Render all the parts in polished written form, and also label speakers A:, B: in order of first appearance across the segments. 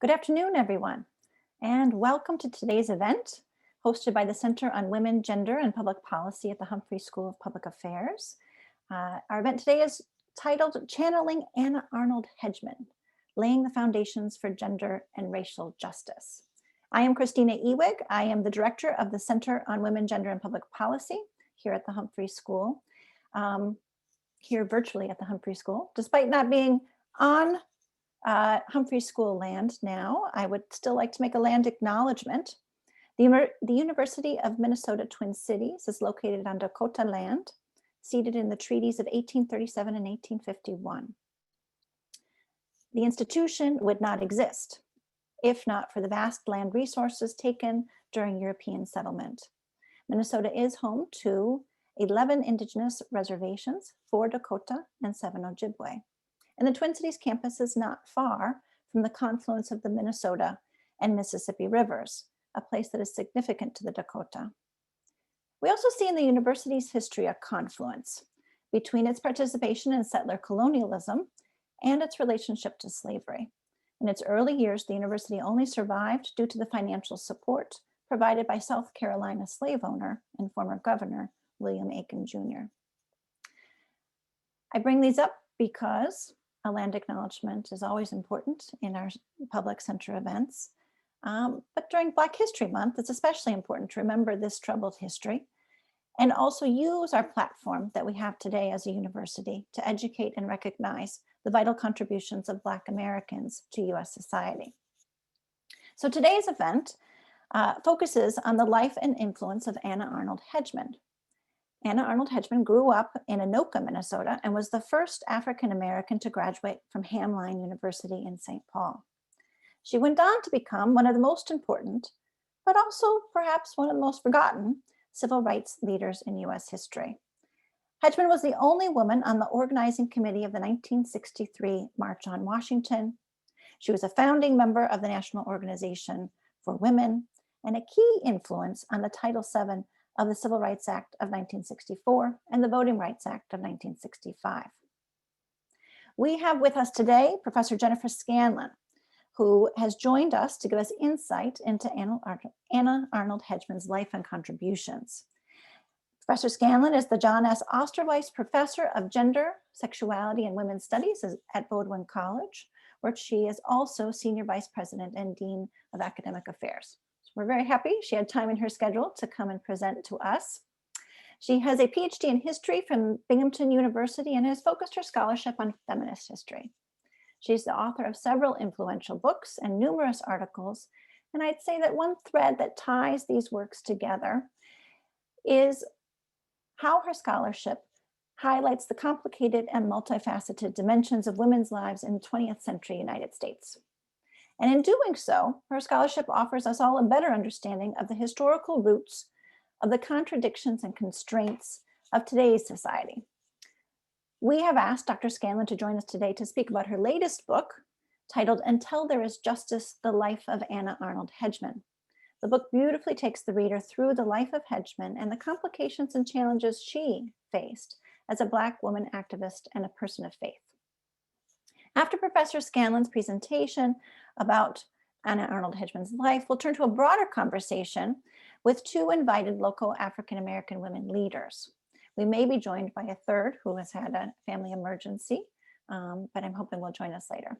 A: Good afternoon, everyone, and welcome to today's event, hosted by the Center on Women, Gender, and Public Policy at the Humphrey School of Public Affairs. Our event today is titled Channeling Anna Arnold Hedgeman, Laying the Foundations for Gender and Racial Justice. I am Christina Ewig. I am the director of the Center on Women, Gender, and Public Policy here at the Humphrey School, here virtually at the Humphrey School. Despite not being on Humphrey School land now, I would still like to make a land acknowledgement. The University of Minnesota Twin Cities is located on Dakota land, seated in the treaties of 1837 and 1851. The institution would not exist if not for the vast land resources taken during European settlement. Minnesota is home to 11 indigenous reservations, 4 Dakota and 7 Ojibwe. And the Twin Cities campus is not far from the confluence of the Minnesota and Mississippi rivers, a place that is significant to the Dakota. We also see in the university's history a confluence between its participation in settler colonialism and its relationship to slavery. In its early years, the university only survived due to the financial support provided by South Carolina slave owner and former governor, William Aiken Jr. I bring these up because a land acknowledgement is always important in our public center events. But during Black History Month, it's especially important to remember this troubled history and also use our platform that we have today as a university to educate and recognize the vital contributions of Black Americans to US society. So today's event focuses on the life and influence of Anna Arnold Hedgeman. Anna Arnold Hedgeman grew up in Anoka, Minnesota, and was the first African-American to graduate from Hamline University in St. Paul. She went on to become one of the most important, but also perhaps one of the most forgotten civil rights leaders in US history. Hedgeman was the only woman on the organizing committee of the 1963 March on Washington. She was a founding member of the National Organization for Women and a key influence on the Title VII of the Civil Rights Act of 1964 and the Voting Rights Act of 1965. We have with us today Professor Jennifer Scanlon, who has joined us to give us insight into Anna Arnold Hedgeman's life and contributions. Professor Scanlon is the John S. Osterweiss Professor of Gender, Sexuality, and Women's Studies at Bowdoin College, where she is also Senior Vice President and Dean of Academic Affairs. We're very happy she had time in her schedule to come and present to us. She has a PhD in history from Binghamton University and has focused her scholarship on feminist history. She's the author of several influential books and numerous articles. And I'd say that one thread that ties these works together is how her scholarship highlights the complicated and multifaceted dimensions of women's lives in the 20th century United States. And in doing so, her scholarship offers us all a better understanding of the historical roots of the contradictions and constraints of today's society. We have asked Dr. Scanlon to join us today to speak about her latest book titled Until There Is Justice, The Life of Anna Arnold Hedgeman. The book beautifully takes the reader through the life of Hedgeman and the complications and challenges she faced as a Black woman activist and a person of faith. After Professor Scanlon's presentation about Anna Arnold Hedgeman's life, we'll turn to a broader conversation with 2 invited local African-American women leaders. We may be joined by a third who has had a family emergency, but I'm hoping will join us later.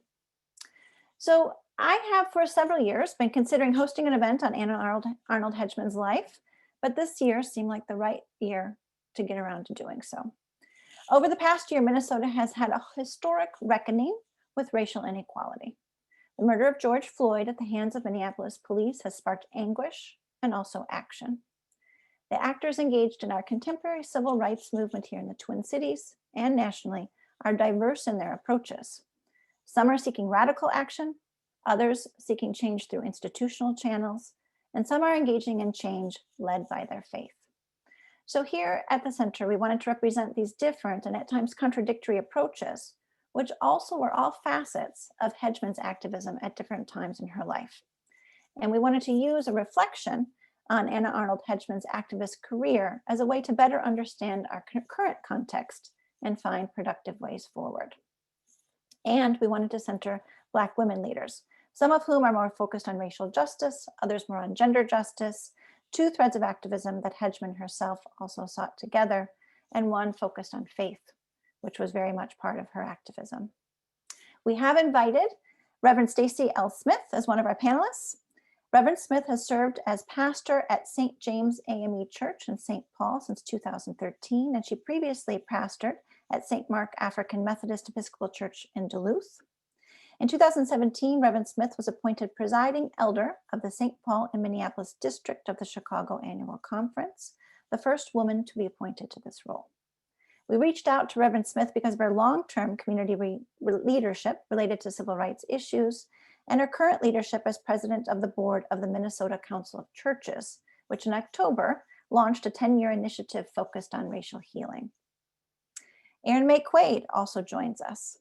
A: So I have for several years been considering hosting an event on Anna Arnold Hedgeman's life, but this year seemed like the right year to get around to doing so. Over the past year, Minnesota has had a historic reckoning with racial inequality. The murder of George Floyd at the hands of Minneapolis police has sparked anguish and also action. The actors engaged in our contemporary civil rights movement here in the Twin Cities and nationally are diverse in their approaches. Some are seeking radical action, others seeking change through institutional channels, and some are engaging in change led by their faith. So here at the center, we wanted to represent these different and at times contradictory approaches, which also were all facets of Hedgeman's activism at different times in her life. And we wanted to use a reflection on Anna Arnold Hedgeman's activist career as a way to better understand our current context and find productive ways forward. And we wanted to center Black women leaders some of whom are more focused on racial justice, others more on gender justice, two threads of activism that Hedgeman herself also sought together, and one focused on faith, which was very much part of her activism. We have invited Reverend Stacy L. Smith as one of our panelists. Reverend Smith has served as pastor at St. James AME Church in St. Paul since 2013, and she previously pastored at St. Mark African Methodist Episcopal Church in Duluth. In 2017, Reverend Smith was appointed presiding elder of the St. Paul and Minneapolis district of the Chicago Annual Conference, the first woman to be appointed to this role. We reached out to Reverend Smith because of her long-term community leadership related to civil rights issues and her current leadership as president of the board of the Minnesota Council of Churches, which in October launched a 10-year initiative focused on racial healing. Erin May Quaid also joins us.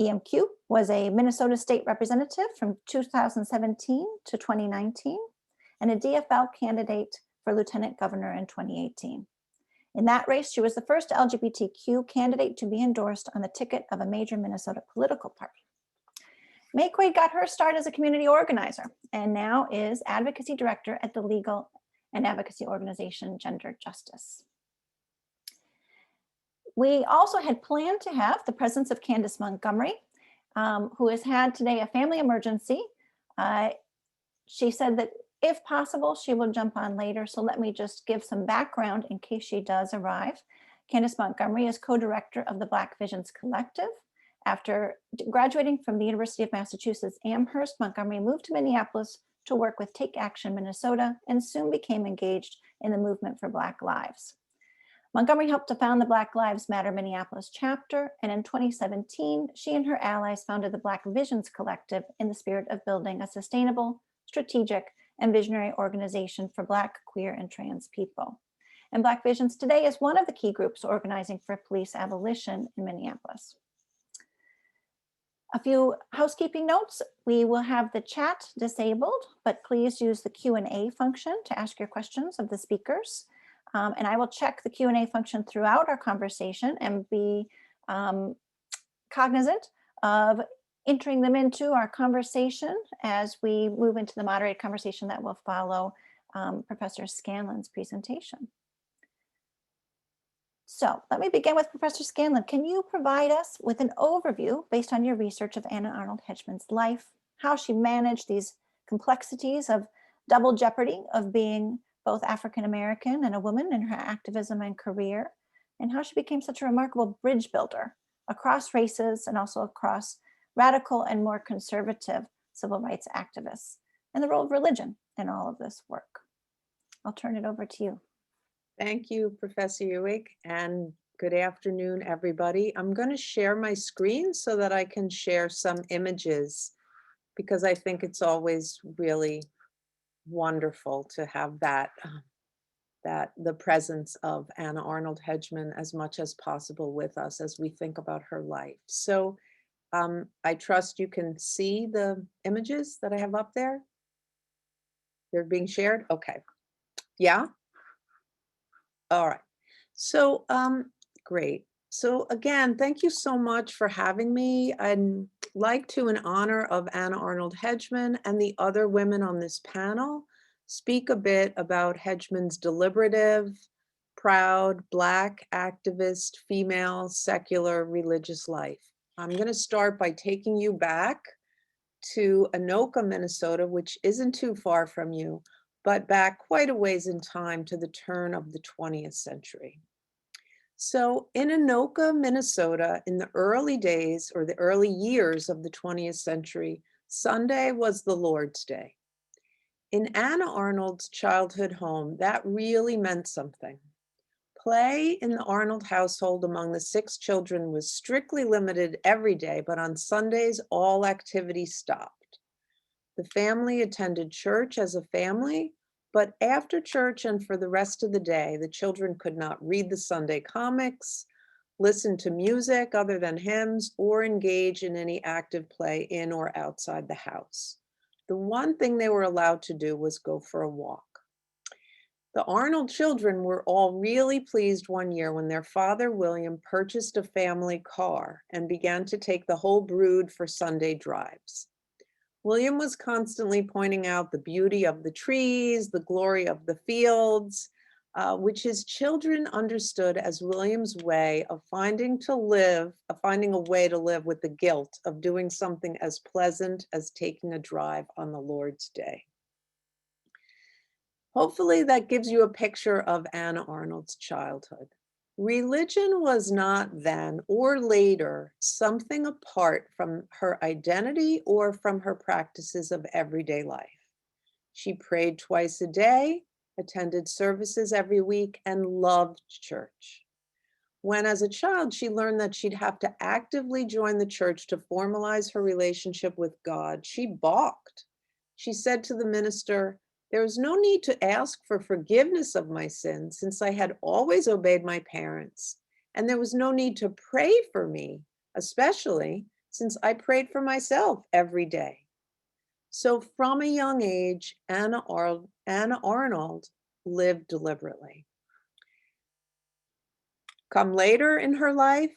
A: EMQ was a Minnesota state representative from 2017 to 2019 and a DFL candidate for lieutenant governor in 2018. In that race, she was the first LGBTQ candidate to be endorsed on the ticket of a major Minnesota political party. May Quaid got her start as a community organizer and now is advocacy director at the legal and advocacy organization Gender Justice. We also had planned to have the presence of Candace Montgomery, who has had today a family emergency. She said that if possible, she will jump on later. So let me just give some background in case she does arrive. Candace Montgomery is co-director of the Black Visions Collective. After graduating from the University of Massachusetts Amherst, Montgomery moved to Minneapolis to work with Take Action Minnesota and soon became engaged in the movement for Black Lives. Montgomery helped to found the Black Lives Matter Minneapolis chapter, and in 2017, she and her allies founded the Black Visions Collective in the spirit of building a sustainable, strategic, and visionary organization for Black, queer, and trans people. And Black Visions today is one of the key groups organizing for police abolition in Minneapolis. A few housekeeping notes. We will have the chat disabled, but please use the Q&A function to ask your questions of the speakers. And I will check the Q&A function throughout our conversation and be cognizant of entering them into our conversation as we move into the moderated conversation that will follow Professor Scanlon's presentation. So let me begin with Professor Scanlon. Can you provide us with an overview based on your research of Anna Arnold Hedgeman's life, how she managed these complexities of double jeopardy of being both African-American and a woman in her activism and career, and how she became such a remarkable bridge builder across races and also across radical and more conservative civil rights activists, and the role of religion in all of this work? I'll turn it over to you.
B: Thank you, Professor Ewig, and good afternoon, everybody. I'm going to share my screen so that I can share some images, because I think it's always really wonderful to have that the presence of Anna Arnold Hedgeman as much as possible with us as we think about her life. So I trust you can see the images that I have up there. They're being shared. Okay. Yeah. All right. So great. So again, thank you so much for having me. I'd like to, in honor of Anna Arnold Hedgeman and the other women on this panel, speak a bit about Hedgeman's deliberative, proud, Black activist, female, secular, religious life. I'm going to start by taking you back to Anoka, Minnesota, which isn't too far from you, but back quite a ways in time to the turn of the 20th century. So in Anoka, Minnesota, in the early days or the early years of the 20th century, Sunday was the Lord's Day. In Anna Arnold's childhood home, that really meant something. Play in the Arnold household among the 6 children was strictly limited every day, but on Sundays, all activity stopped. The family attended church as a family, but after church and for the rest of the day, the children could not read the Sunday comics, listen to music other than hymns, or engage in any active play in or outside the house. The one thing they were allowed to do was go for a walk. The Arnold children were all really pleased one year when their father, William, purchased a family car and began to take the whole brood for Sunday drives. William was constantly pointing out the beauty of the trees, the glory of the fields, which his children understood as William's way of finding a way to live with the guilt of doing something as pleasant as taking a drive on the Lord's day. Hopefully that gives you a picture of Anna Arnold's childhood. Religion was not then or later something apart from her identity or from her practices of everyday life. She prayed twice a day, attended services every week, and loved church. When, as a child, she learned that she'd have to actively join the church to formalize her relationship with God, she balked. She said to the minister, "There is no need to ask for forgiveness of my sins since I had always obeyed my parents, and there was no need to pray for me, especially since I prayed for myself every day." So from a young age, Anna Arnold lived deliberately. Come later in her life,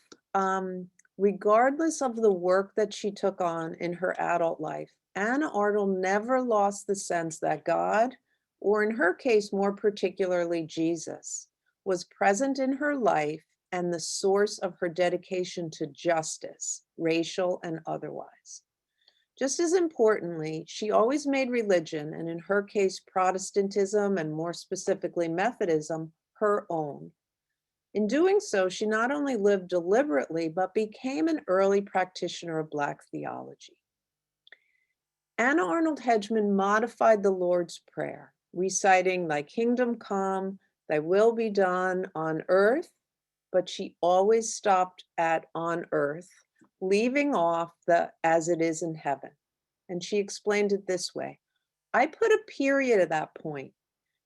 B: regardless of the work that she took on in her adult life, Anna Arnold never lost the sense that God, or in her case, more particularly Jesus, was present in her life and the source of her dedication to justice, racial and otherwise. Just as importantly, she always made religion, and in her case, Protestantism and more specifically Methodism, her own. In doing so, she not only lived deliberately, but became an early practitioner of Black theology. Anna Arnold Hedgeman modified the Lord's Prayer, reciting, "Thy kingdom come, thy will be done on earth," but she always stopped at "on earth," leaving off the "as it is in heaven." And she explained it this way: "I put a period at that point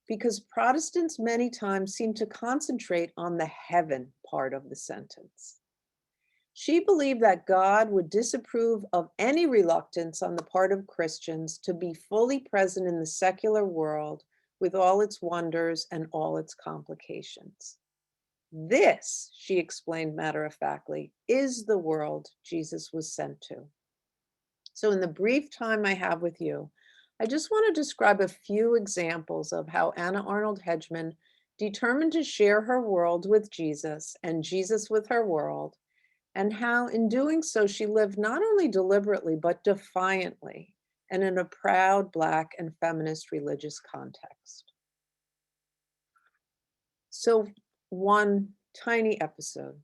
B: because Protestants many times seem to concentrate on the heaven part of the sentence." She believed that God would disapprove of any reluctance on the part of Christians to be fully present in the secular world with all its wonders and all its complications. This, she explained matter-of-factly, is the world Jesus was sent to. So in the brief time I have with you, I just want to describe a few examples of how Anna Arnold Hedgeman determined to share her world with Jesus and Jesus with her world, and how in doing so she lived not only deliberately but defiantly and in a proud Black and feminist religious context. So one tiny episode.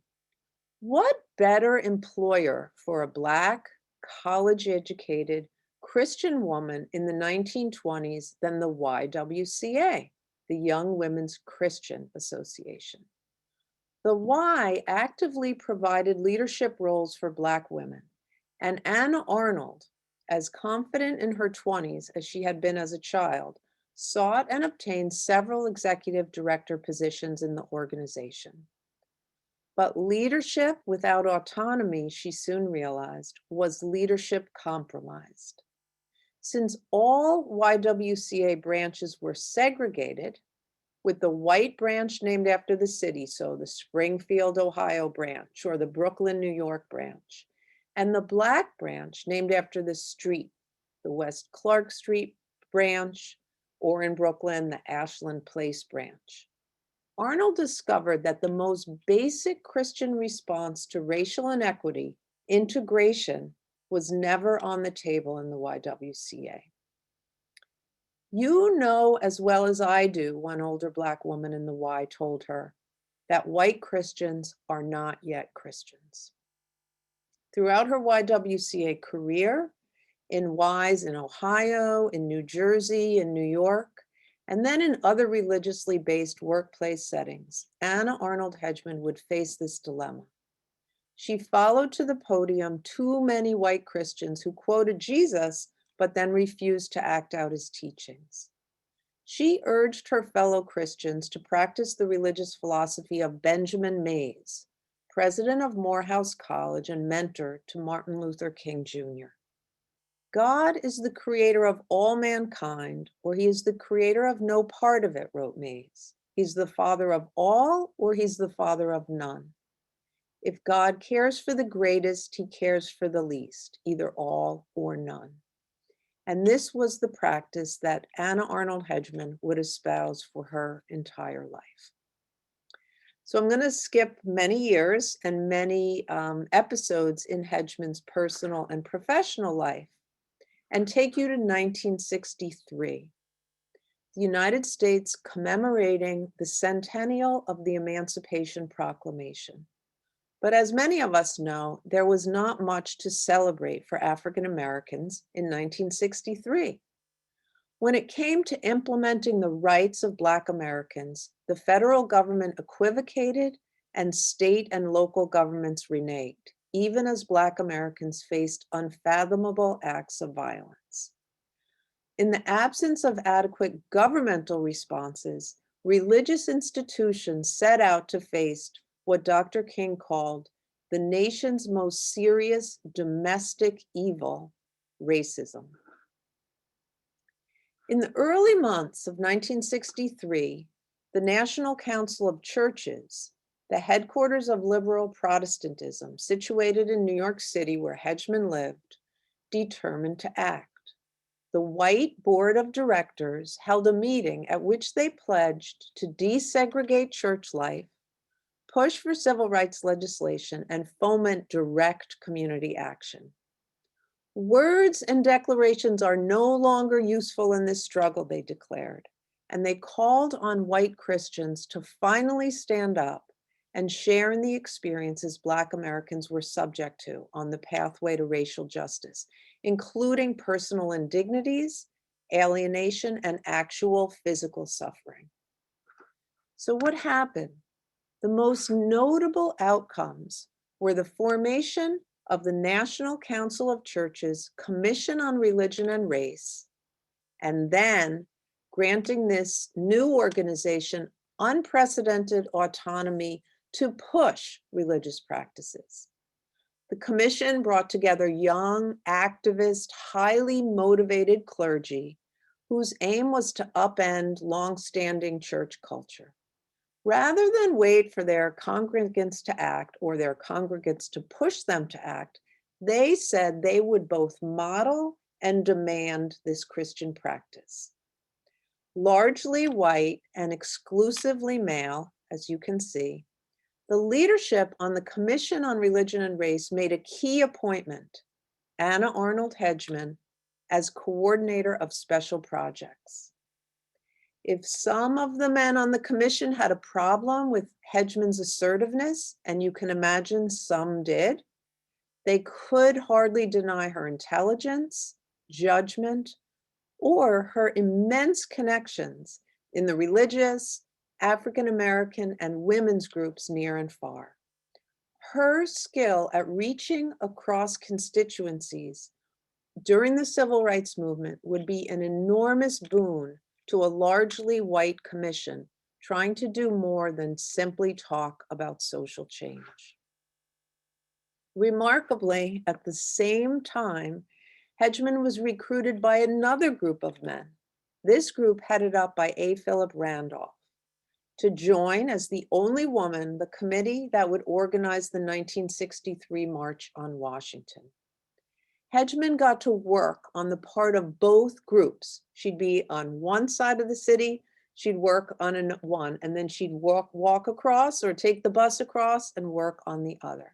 B: What better employer for a Black, college-educated Christian woman in the 1920s than the YWCA, the Young Women's Christian Association? The Y actively provided leadership roles for Black women, and Anna Arnold, as confident in her 20s as she had been as a child, sought and obtained several executive director positions in the organization. But leadership without autonomy, she soon realized, was leadership compromised. Since all YWCA branches were segregated, with the white branch named after the city, so the Springfield, Ohio branch, or the Brooklyn, New York branch, and the Black branch named after the street, the West Clark Street branch, or in Brooklyn, the Ashland Place branch. Arnold discovered that the most basic Christian response to racial inequity, integration, was never on the table in the YWCA. "You know as well as I do," one older Black woman in the Y told her, "that white Christians are not yet Christians." Throughout her YWCA career, in Ys in Ohio, in New Jersey, in New York, and then in other religiously based workplace settings, Anna Arnold Hedgeman would face this dilemma. She followed to the podium too many white Christians who quoted Jesus, but then refused to act out his teachings. She urged her fellow Christians to practice the religious philosophy of Benjamin Mays, president of Morehouse College and mentor to Martin Luther King Jr. "God is the creator of all mankind, or he is the creator of no part of it," wrote Mays. "He's the father of all, or he's the father of none. If God cares for the greatest, he cares for the least, either all or none." And this was the practice that Anna Arnold Hedgeman would espouse for her entire life. So I'm going to skip many years and many episodes in Hedgeman's personal and professional life and take you to 1963, the United States commemorating the centennial of the Emancipation Proclamation. But as many of us know, there was not much to celebrate for African Americans in 1963. When it came to implementing the rights of Black Americans, the federal government equivocated and state and local governments reneged, even as Black Americans faced unfathomable acts of violence. In the absence of adequate governmental responses, religious institutions set out to face what Dr. King called the nation's most serious domestic evil, racism. In the early months of 1963, the National Council of Churches, the headquarters of liberal Protestantism, situated in New York City where Hedgeman lived, determined to act. The white board of directors held a meeting at which they pledged to desegregate church life, push for civil rights legislation, and foment direct community action. Words and declarations are no longer useful in this struggle, they declared, and they called on white Christians to finally stand up and share in the experiences Black Americans were subject to on the pathway to racial justice, including personal indignities, alienation, and actual physical suffering. So what happened? The most notable outcomes were the formation of the National Council of Churches Commission on Religion and Race, and then granting this new organization unprecedented autonomy to push religious practices. The commission brought together young, activist, highly motivated clergy whose aim was to upend longstanding church culture. Rather than wait for their congregants to act or their congregants to push them to act, they said they would both model and demand this Christian practice. Largely white and exclusively male, as you can see, the leadership on the Commission on Religion and Race made a key appointment, Anna Arnold Hedgeman, as coordinator of special projects. If some of the men on the commission had a problem with Hedgeman's assertiveness, and you can imagine some did, they could hardly deny her intelligence, judgment, or her immense connections in the religious, African American, and women's groups near and far. Her skill at reaching across constituencies during the civil rights movement would be an enormous boon to a largely white commission trying to do more than simply talk about social change. Remarkably, at the same time, Hedgeman was recruited by another group of men, this group headed up by A. Philip Randolph, to join as the only woman the committee that would organize the 1963 March on Washington. Hedgeman got to work on the part of both groups. She'd be on one side of the city, she'd work on one, and then she'd walk across or take the bus across and work on the other.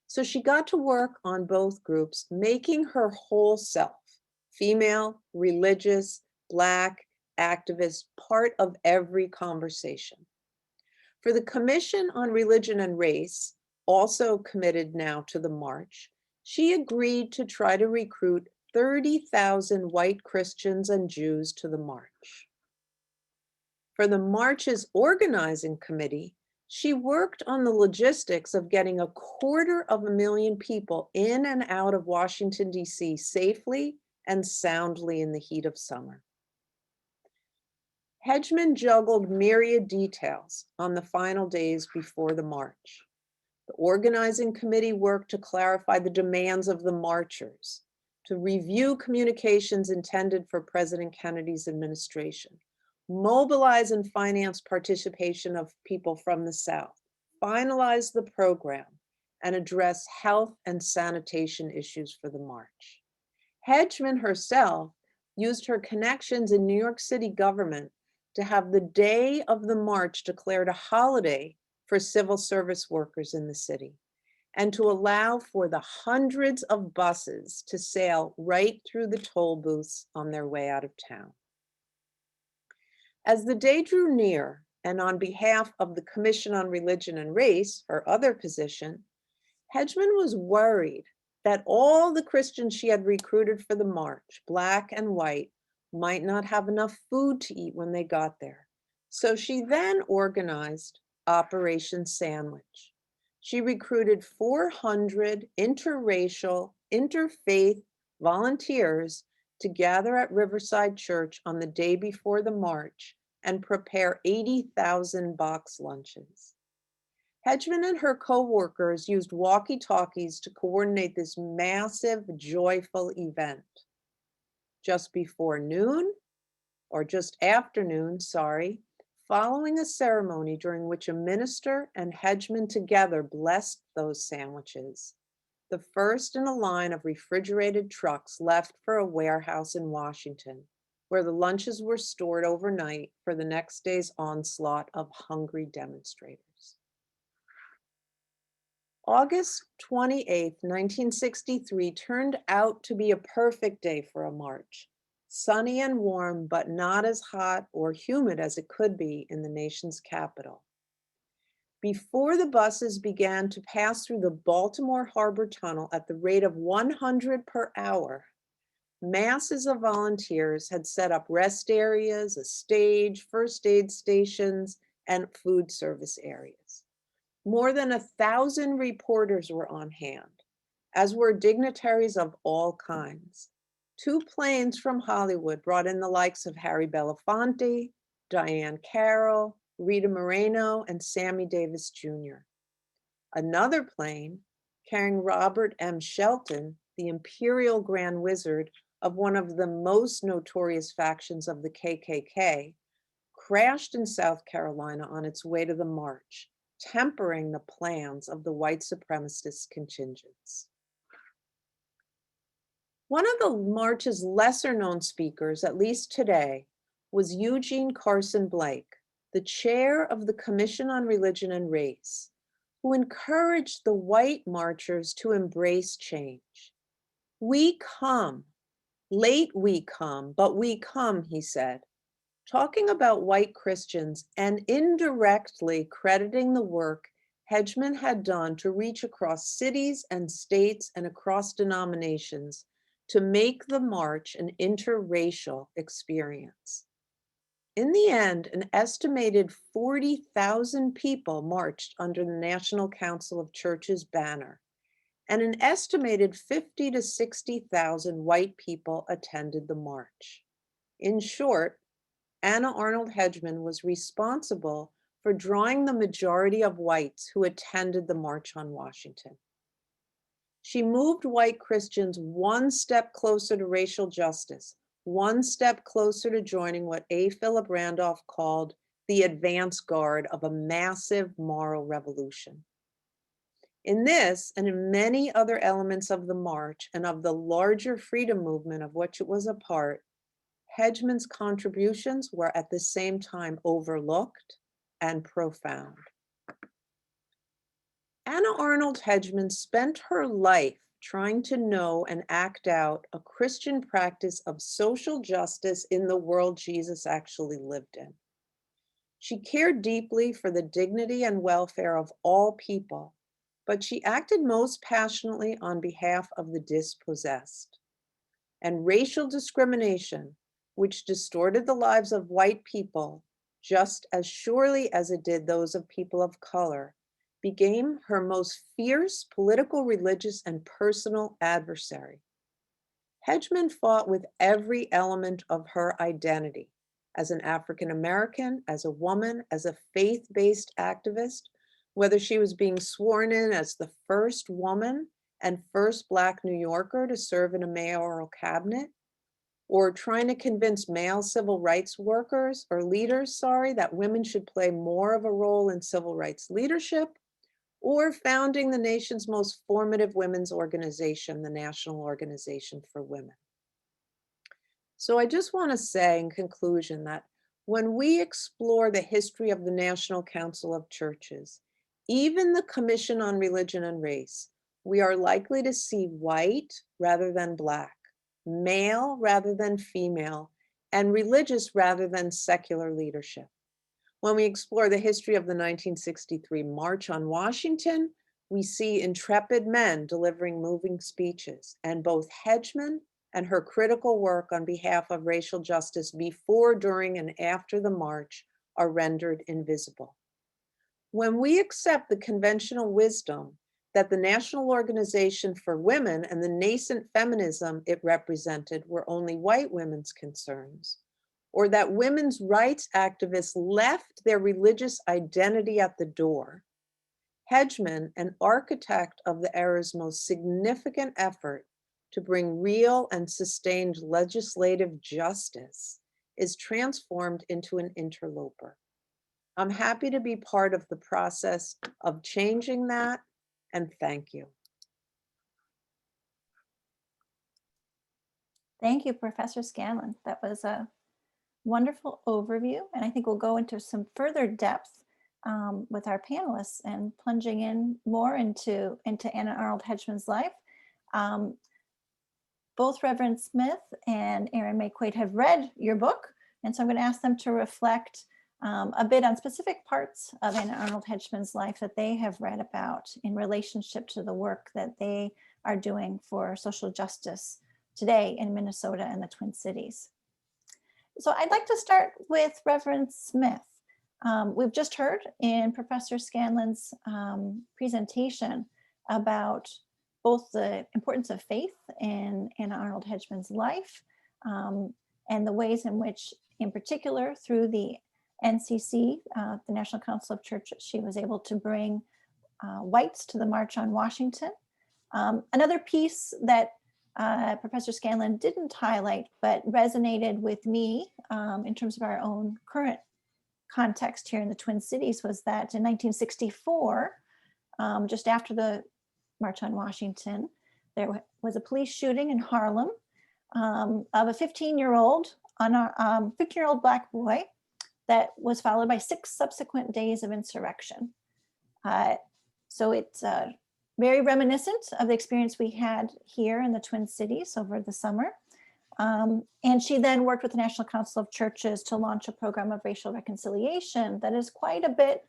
B: So she got to work on both groups, making her whole self, female, religious, Black, activist, part of every conversation. For the Commission on Religion and Race, also committed now to the march, she agreed to try to recruit 30,000 white Christians and Jews to the march. For the march's organizing committee, she worked on the logistics of getting 250,000 people in and out of Washington, D.C. safely and soundly in the heat of summer. Hedgeman juggled myriad details on the final days before the march. The organizing committee worked to clarify the demands of the marchers, to review communications intended for President Kennedy's administration, mobilize and finance participation of people from the South, finalize the program, and address health and sanitation issues for the march. Hedgeman herself used her connections in New York City government to have the day of the march declared a holiday for civil service workers in the city, and to allow for the hundreds of buses to sail right through the toll booths on their way out of town. As the day drew near, and on behalf of the Commission on Religion and Race, her other position, Hedgeman was worried that all the Christians she had recruited for the march, Black and white, might not have enough food to eat when they got there. So she then organized Operation Sandwich. She recruited 400 interracial, interfaith volunteers to gather at Riverside Church on the day before the march and prepare 80,000 box lunches. Hedgeman and her co-workers used walkie-talkies to coordinate this massive, joyful event. Just before noon, or just after noon, sorry, following a ceremony during which a minister and Hedgeman together blessed those sandwiches, the first in a line of refrigerated trucks left for a warehouse in Washington, where the lunches were stored overnight for the next day's onslaught of hungry demonstrators. August 28, 1963 turned out to be a perfect day for a march. Sunny and warm, but not as hot or humid as it could be in the nation's capital. Before the buses began to pass through the Baltimore Harbor Tunnel at the rate of 100 per hour, masses of volunteers had set up rest areas, a stage, first aid stations, and food service areas. More than 1,000 reporters were on hand, as were dignitaries of all kinds. 2 planes from Hollywood brought in the likes of Harry Belafonte, Diane Carroll, Rita Moreno, and Sammy Davis Jr. Another plane, carrying Robert M. Shelton, the Imperial Grand Wizard of one of the most notorious factions of the KKK, crashed in South Carolina on its way to the march, tempering the plans of the white supremacist contingents. One of the march's lesser known speakers, at least today, was Eugene Carson Blake, the chair of the Commission on Religion and Race, who encouraged the white marchers to embrace change. "We come, late we come, but we come," he said, talking about white Christians and indirectly crediting the work Hedgeman had done to reach across cities and states and across denominations to make the march an interracial experience. In the end, an estimated 40,000 people marched under the National Council of Churches banner, and an estimated 50 to 60,000 white people attended the march. In short, Anna Arnold Hedgeman was responsible for drawing the majority of whites who attended the March on Washington. She moved white Christians one step closer to racial justice, one step closer to joining what A. Philip Randolph called the advance guard of a massive moral revolution. In this, and in many other elements of the march and of the larger freedom movement of which it was a part, Hedgeman's contributions were at the same time overlooked and profound. Anna Arnold Hedgeman spent her life trying to know and act out a Christian practice of social justice in the world Jesus actually lived in. She cared deeply for the dignity and welfare of all people, but she acted most passionately on behalf of the dispossessed. And racial discrimination, which distorted the lives of white people just as surely as it did those of people of color, became her most fierce political, religious, and personal adversary. Hedgeman fought with every element of her identity as an African American, as a woman, as a faith-based activist, whether she was being sworn in as the first woman and first Black New Yorker to serve in a mayoral cabinet, or trying to convince male civil rights workers or leaders, that women should play more of a role in civil rights leadership, or founding the nation's most formative women's organization, the National Organization for Women. So I just want to say in conclusion that when we explore the history of the National Council of Churches, even the Commission on Religion and Race, we are likely to see white rather than black, male rather than female, and religious rather than secular leadership. When we explore the history of the 1963 March on Washington, we see intrepid men delivering moving speeches, and both Hedgeman and her critical work on behalf of racial justice before, during, and after the march are rendered invisible. When we accept the conventional wisdom that the National Organization for Women and the nascent feminism it represented were only white women's concerns, or that women's rights activists left their religious identity at the door, Hedgeman, an architect of the era's most significant effort to bring real and sustained legislative justice, is transformed into an interloper. I'm happy to be part of the process of changing that, and thank you.
A: Thank you, Professor Scanlon. That was a wonderful overview, and I think we'll go into some further depth with our panelists and plunging in more into Anna Arnold Hedgeman's life. Both Reverend Smith and Erin May Quaid have read your book, and so I'm going to ask them to reflect a bit on specific parts of Anna Arnold Hedgeman's life that they have read about in relationship to the work that they are doing for social justice today in Minnesota and the Twin Cities. So I'd like to start with Reverend Smith. We've just heard in Professor Scanlon's presentation about both the importance of faith in Anna Arnold Hedgeman's life and the ways in which, in particular, through the NCC, the National Council of Churches, she was able to bring whites to the March on Washington. Another piece that Professor Scanlon didn't highlight, but resonated with me in terms of our own current context here in the Twin Cities, was that in 1964, just after the March on Washington, there was a police shooting in Harlem of a 15-year-old black boy that was followed by 6 subsequent days of insurrection. So it's very reminiscent of the experience we had here in the Twin Cities over the summer. And she then worked with the National Council of Churches to launch a program of racial reconciliation that is quite a bit,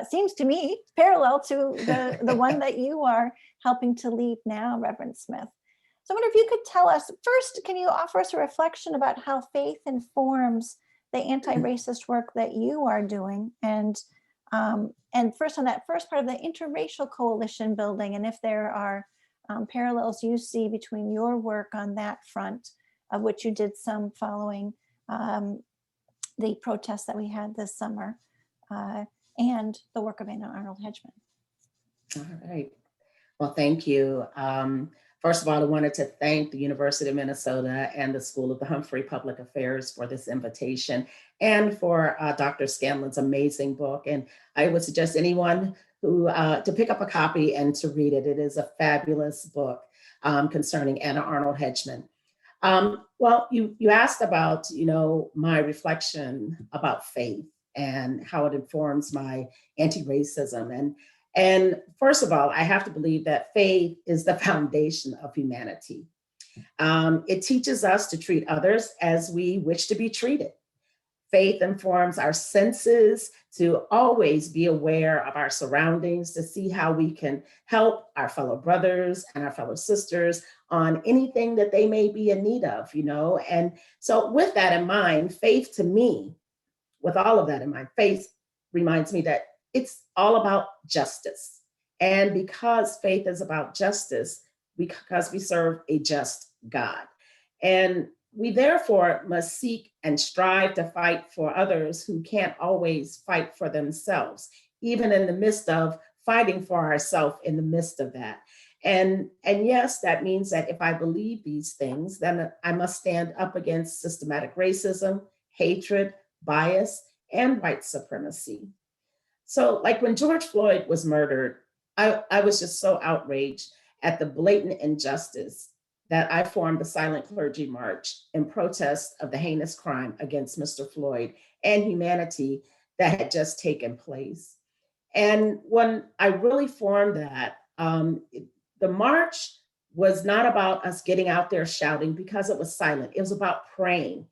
A: seems to me, parallel to the one that you are helping to lead now, Reverend Smith. So I wonder if you could tell us, first, can you offer us a reflection about how faith informs the anti-racist work that you are doing? And first, on that first part of the interracial coalition building, and if there are parallels you see between your work on that front, of which you did some following the protests that we had this summer, and the work of Anna Arnold Hedgeman.
C: All right. Well, thank you. First of all, I wanted to thank the University of Minnesota and the School of the Humphrey Public Affairs for this invitation and for Dr. Scanlon's amazing book. And I would suggest anyone who to pick up a copy and to read it. It is a fabulous book concerning Anna Arnold Hedgeman. Well, you asked about, my reflection about faith and how it informs my anti-racism. And first of all, I have to believe that faith is the foundation of humanity. It teaches us to treat others as we wish to be treated. Faith informs our senses to always be aware of our surroundings, to see how we can help our fellow brothers and our fellow sisters on anything that they may be in need of, And so with that in mind, faith to me, with all of that in mind, faith reminds me that it's all about justice. And because faith is about justice, because we serve a just God. And we therefore must seek and strive to fight for others who can't always fight for themselves, even in the midst of fighting for ourselves in the midst of that. And yes, that means that if I believe these things, then I must stand up against systematic racism, hatred, bias, and white supremacy. So like when George Floyd was murdered, I was just so outraged at the blatant injustice that I formed the Silent Clergy March in protest of the heinous crime against Mr. Floyd and humanity that had just taken place. And when I really formed that, the march was not about us getting out there shouting because it was silent. It was about praying,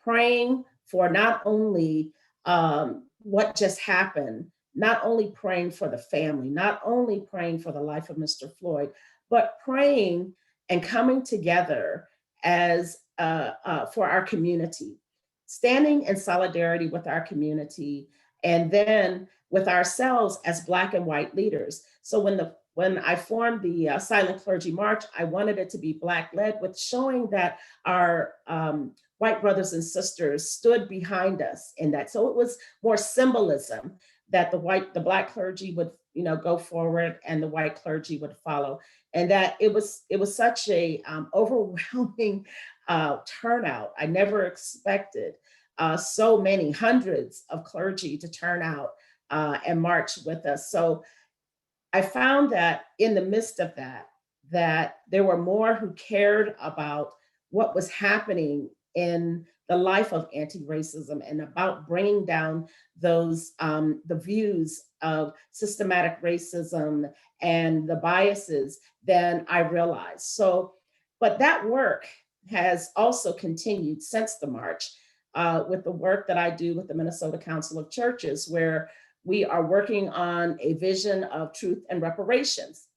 C: praying for not only what just happened, not only praying for the family, not only praying for the life of Mr. Floyd, but praying and coming together as for our community, standing in solidarity with our community, and then with ourselves as Black and white leaders. So when I formed the Silent Clergy March, I wanted it to be Black led, with showing that our white brothers and sisters stood behind us in that. So it was more symbolism that the Black clergy would, go forward and the white clergy would follow, and that it was such a overwhelming turnout. I never expected so many hundreds of clergy to turn out and march with us. So I found that in the midst of that there were more who cared about what was happening in the life of anti-racism and about bringing down those the views of systematic racism and the biases than I realized. So, but that work has also continued since the march with the work that I do with the Minnesota Council of Churches, where we are working on a vision of truth and reparations.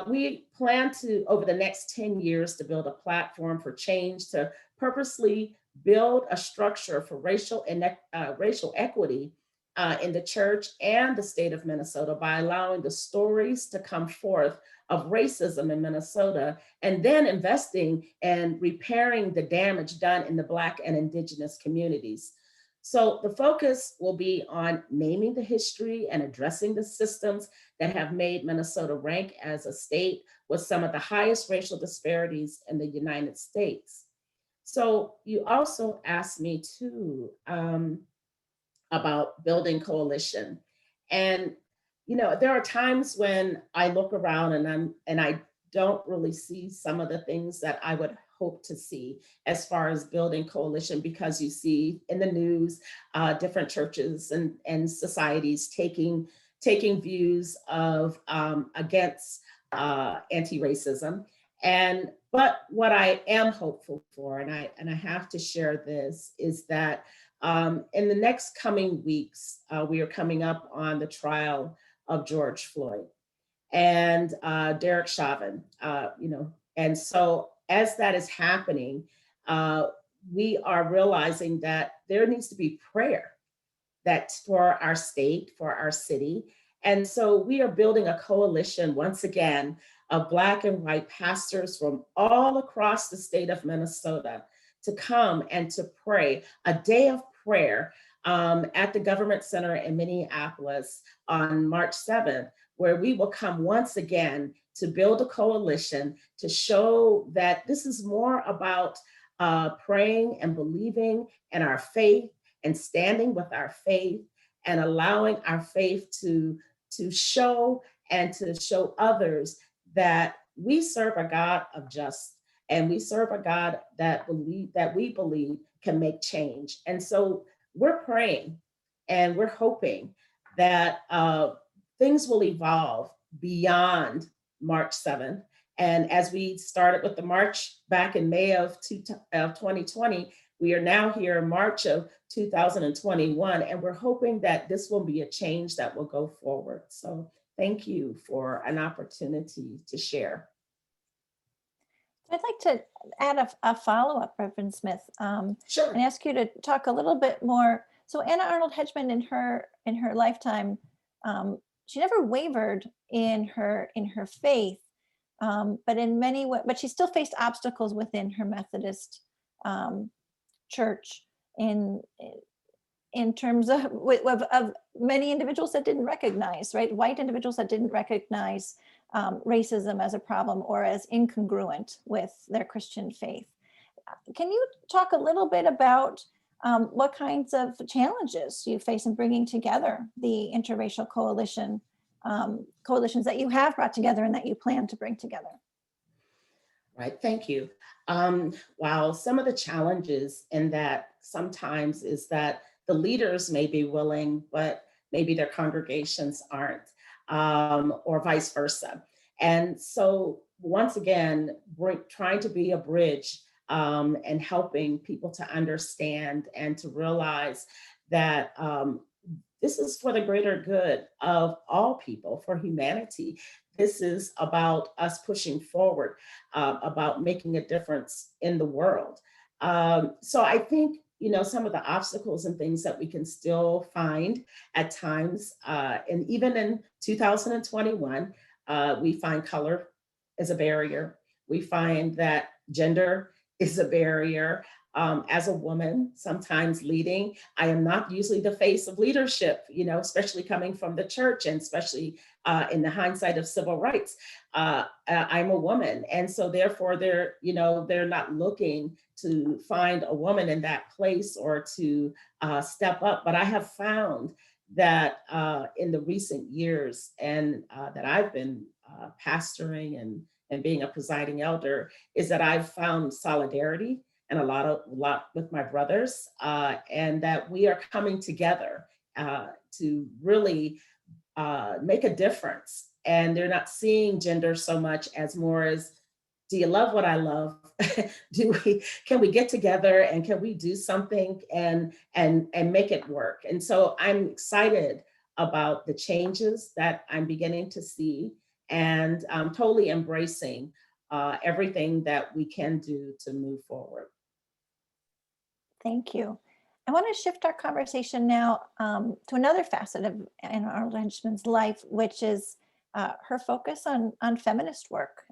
C: We plan to, over the next 10 years, to build a platform for change, to purposely build a structure for racial equity in the church and the state of Minnesota by allowing the stories to come forth of racism in Minnesota, and then investing and repairing the damage done in the Black and Indigenous communities. So the focus will be on naming the history and addressing the systems that have made Minnesota rank as a state with some of the highest racial disparities in the United States. So you also asked me too about building coalition. And there are times when I look around and I don't really see some of the things that I would hope to see as far as building coalition, because you see in the news different churches and societies taking views of against anti-racism. But what I am hopeful for, and I have to share this, is that in the next coming weeks, we are coming up on the trial of George Floyd and Derek Chauvin, and so as that is happening, we are realizing that there needs to be prayer that's for our state, for our city. And so we are building a coalition once again of Black and white pastors from all across the state of Minnesota to come and to pray a day of prayer at the Government Center in Minneapolis on March 7th, where we will come once again to build a coalition to show that this is more about praying and believing in our faith and standing with our faith and allowing our faith to show and to show others that we serve a God of justice, and we serve a God that we believe can make change. And so we're praying and we're hoping that things will evolve beyond March 7th. And as we started with the march back in May of 2020, we are now here in March of 2021, and we're hoping that this will be a change that will go forward. So thank you for an opportunity to share.
A: I'd like to add a follow-up, Reverend Smith,
C: Sure.
A: and ask you to talk a little bit more. So Anna Arnold Hedgeman, in her lifetime, she never wavered in her faith, but she still faced obstacles within her Methodist church in terms of many individuals that didn't recognize, right? White individuals that didn't recognize racism as a problem or as incongruent with their Christian faith. Can you talk a little bit about what kinds of challenges you face in bringing together the interracial coalitions that you have brought together and that you plan to bring together?
C: Right, thank you. Wow, some of the challenges in that sometimes is that the leaders may be willing, but maybe their congregations aren't, or vice versa. And so, once again, trying to be a bridge and helping people to understand and to realize that this is for the greater good of all people, for humanity. This is about us pushing forward, about making a difference in the world. So I think, you know, some of the obstacles and things that we can still find at times, and even in 2021, we find color as a barrier. We find that gender is a barrier. As a woman, sometimes leading, I am not usually the face of leadership, you know, especially coming from the church and especially in the hindsight of civil rights. I'm a woman. And so therefore they're, you know, they're not looking to find a woman in that place or to step up. But I have found that in the recent years and that I've been pastoring and being a presiding elder is that I've found solidarity and a lot with my brothers, and that we are coming together to really make a difference. And they're not seeing gender so much as more as, do you love what I love? Can we get together and can we do something and make it work? And so I'm excited about the changes that I'm beginning to see and I'm totally embracing everything that we can do to move forward.
A: Thank you. I want to shift our conversation now to another facet of Anna Arnold Hedgeman's life, which is her focus on feminist work,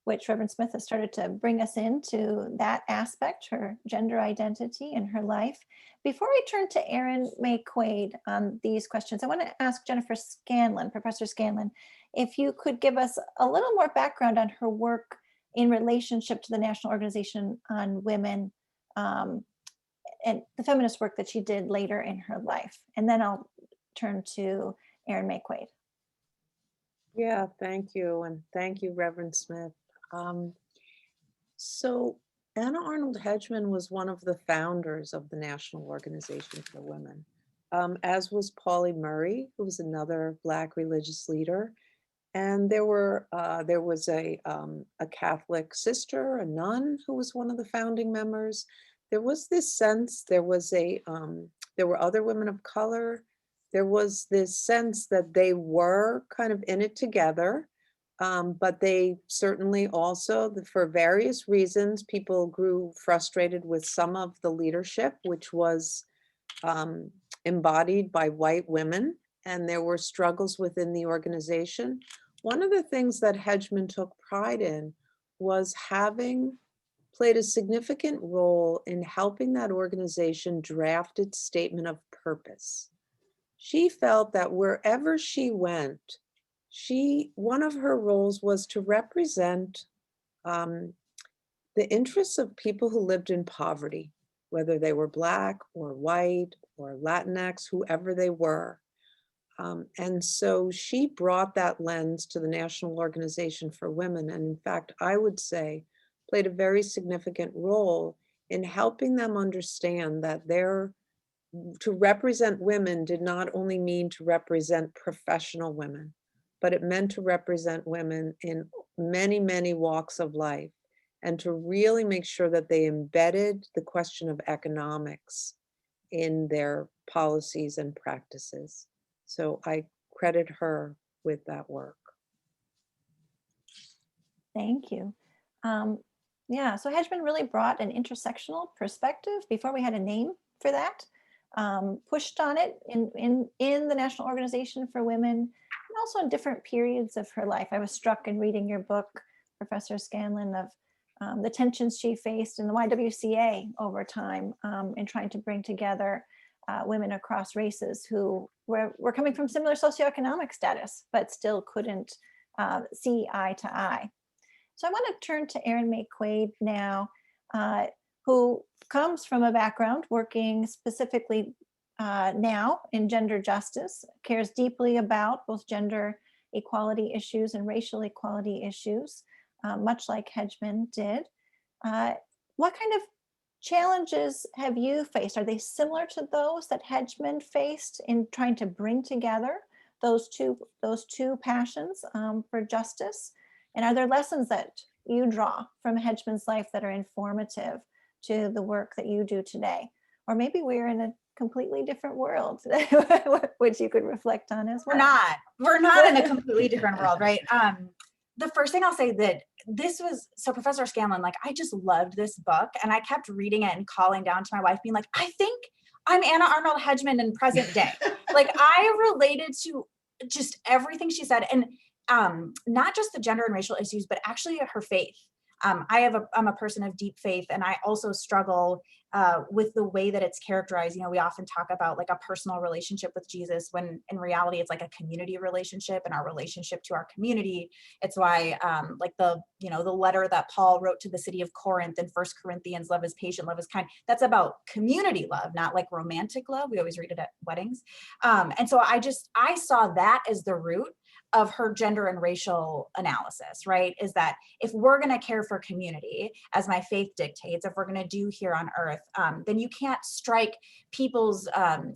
A: which Reverend Smith has started to bring us into that aspect, her gender identity and her life. Before I turn to Erin May Quaid on these questions, I want to ask Jennifer Scanlon, Professor Scanlon, if you could give us a little more background on her work in relationship to the National Organization on Women, and the feminist work that she did later in her life. And then I'll turn to Erin May Quaid.
B: Yeah, thank you. And thank you, Reverend Smith. So Anna Arnold Hedgeman was one of the founders of the National Organization for Women, as was Pauli Murray, who was another Black religious leader. And there was a Catholic sister, a nun, who was one of the founding members. There was this sense, there were other women of color. There was this sense that they were kind of in it together, but they certainly also, for various reasons, people grew frustrated with some of the leadership, which was embodied by white women, and there were struggles within the organization. One of the things that Hedgeman took pride in was having played a significant role in helping that organization draft its statement of purpose. She felt that wherever she went, one of her roles was to represent the interests of people who lived in poverty, whether they were Black or white or Latinx, whoever they were. And so she brought that lens to the National Organization for Women. And in fact, I would say played a very significant role in helping them understand that to represent women did not only mean to represent professional women, but it meant to represent women in many, many walks of life, and to really make sure that they embedded the question of economics in their policies and practices. So I credit her with that work.
A: Thank you. Yeah, so Hedgeman really brought an intersectional perspective before we had a name for that, pushed on it in the National Organization for Women, and also in different periods of her life. I was struck in reading your book, Professor Scanlon, of the tensions she faced in the YWCA over time in trying to bring together women across races who were coming from similar socioeconomic status, but still couldn't see eye to eye. So I want to turn to Erin May Quaid now, who comes from a background working specifically now in gender justice, cares deeply about both gender equality issues and racial equality issues. much like Hedgeman did. What kind of challenges have you faced? Are they similar to those that Hedgeman faced in trying to bring together those two passions for justice? And are there lessons that you draw from Hedgeman's life that are informative to the work that you do today? Or maybe we're in a completely different world, which you could reflect on as well.
D: We're not in a completely different world, right? The first thing I'll say that so Professor Scanlon, like, I just loved this book, and I kept reading it and calling down to my wife being like, I think I'm Anna Arnold Hedgeman in present day. Like, I related to just everything she said, and not just the gender and racial issues, but actually her faith. I'm a person of deep faith, and I also struggle with the way that it's characterized. You know, we often talk about like a personal relationship with Jesus, when in reality it's like a community relationship, and our relationship to our community. It's why like the letter that Paul wrote to the city of Corinth in 1 Corinthians, love is patient, love is kind. That's about community love, not like romantic love. We always read it at weddings. And so I saw that as the root of her gender and racial analysis, right? Is that if we're going to care for community, as my faith dictates, if we're going to do here on earth, then you can't strike people's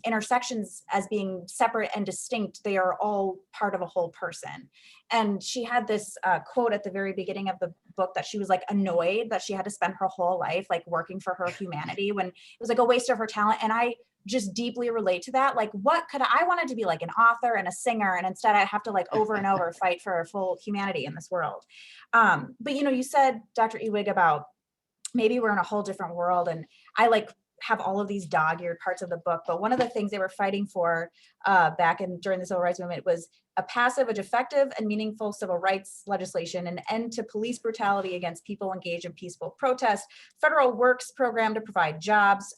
D: intersections as being separate and distinct. They are all part of a whole person. And she had this quote at the very beginning of the book that she was like annoyed that she had to spend her whole life like working for her humanity, when it was like a waste of her talent. And I just deeply relate to that. Like, I wanted to be like an author and a singer, and instead I have to like over and over fight for full humanity in this world. But you said, Dr. Ewig, about maybe we're in a whole different world, and I like have all of these dog-eared parts of the book, but one of the things they were fighting for during the civil rights movement was a passive, effective, and meaningful civil rights legislation, an end to police brutality against people engaged in peaceful protest, federal works program to provide jobs,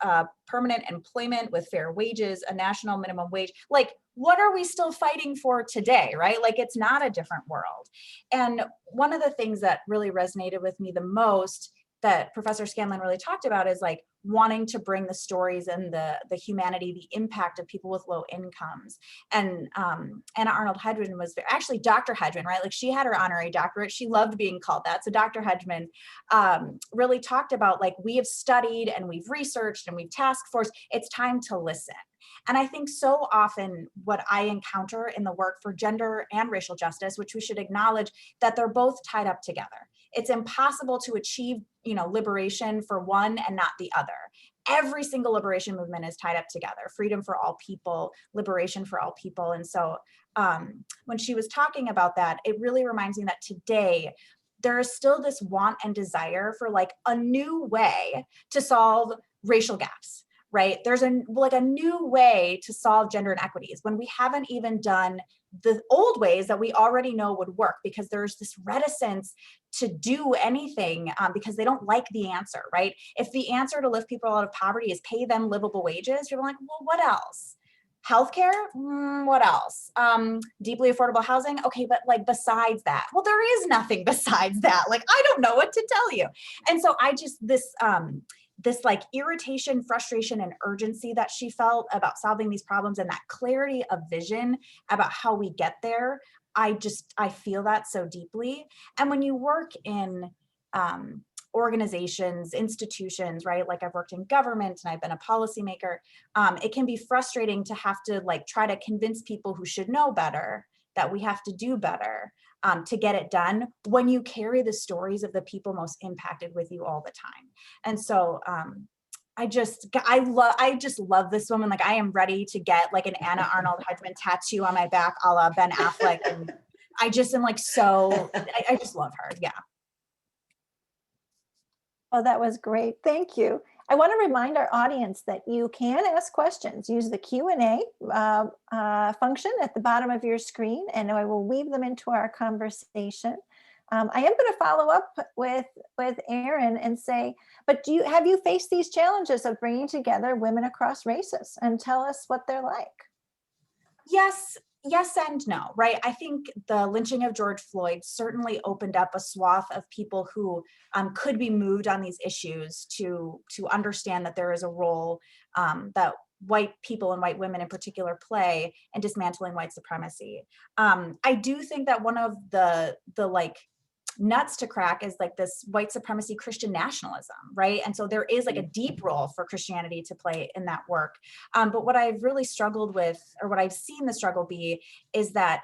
D: permanent employment with fair wages, a national minimum wage. Like, what are we still fighting for today, right? Like, it's not a different world. And one of the things that really resonated with me the most that Professor Scanlon really talked about is like wanting to bring the stories and the humanity, the impact of people with low incomes. And Anna Arnold Hedgeman was actually Dr. Hedgeman, right? Like, she had her honorary doctorate. She loved being called that. So Dr. Hedgeman really talked about like, we have studied and we've researched and we've task force. It's time to listen. And I think so often what I encounter in the work for gender and racial justice, which we should acknowledge that they're both tied up together. It's impossible to achieve, liberation for one and not the other. Every single liberation movement is tied up together. Freedom for all people, liberation for all people. And so when she was talking about that, it really reminds me that today, there is still this want and desire for like a new way to solve racial gaps. Right? There's a new way to solve gender inequities when we haven't even done the old ways that we already know would work, because there's this reticence to do anything because they don't like the answer, right? If the answer to lift people out of poverty is pay them livable wages, you're like, well, what else? Healthcare? What else? Deeply affordable housing? Okay, but like besides that, well, there is nothing besides that. Like, I don't know what to tell you. And so I just, this like irritation, frustration, and urgency that she felt about solving these problems, and that clarity of vision about how we get there, I feel that so deeply. And when you work in organizations, institutions, right? Like, I've worked in government and I've been a policymaker. It can be frustrating to have to like try to convince people who should know better that we have to do better to get it done, when you carry the stories of the people most impacted with you all the time. And so I just love this woman. Like, I am ready to get like an Anna Arnold Hedgeman tattoo on my back, a la Ben Affleck. And I just am like, I just love her. Yeah.
A: Oh, that was great. Thank you. I want to remind our audience that you can ask questions. Use the Q&A function at the bottom of your screen, and I will weave them into our conversation. I am going to follow up with Erin and say, but have you faced these challenges of bringing together women across races? And tell us what they're like.
D: Yes and no, right? I think the lynching of George Floyd certainly opened up a swath of people who could be moved on these issues to understand that there is a role that white people and white women in particular play in dismantling white supremacy. I do think that one of the like nuts to crack is like this white supremacy Christian nationalism, right? And so there is like a deep role for Christianity to play in that work. But what I've really struggled with, or what I've seen the struggle be, is that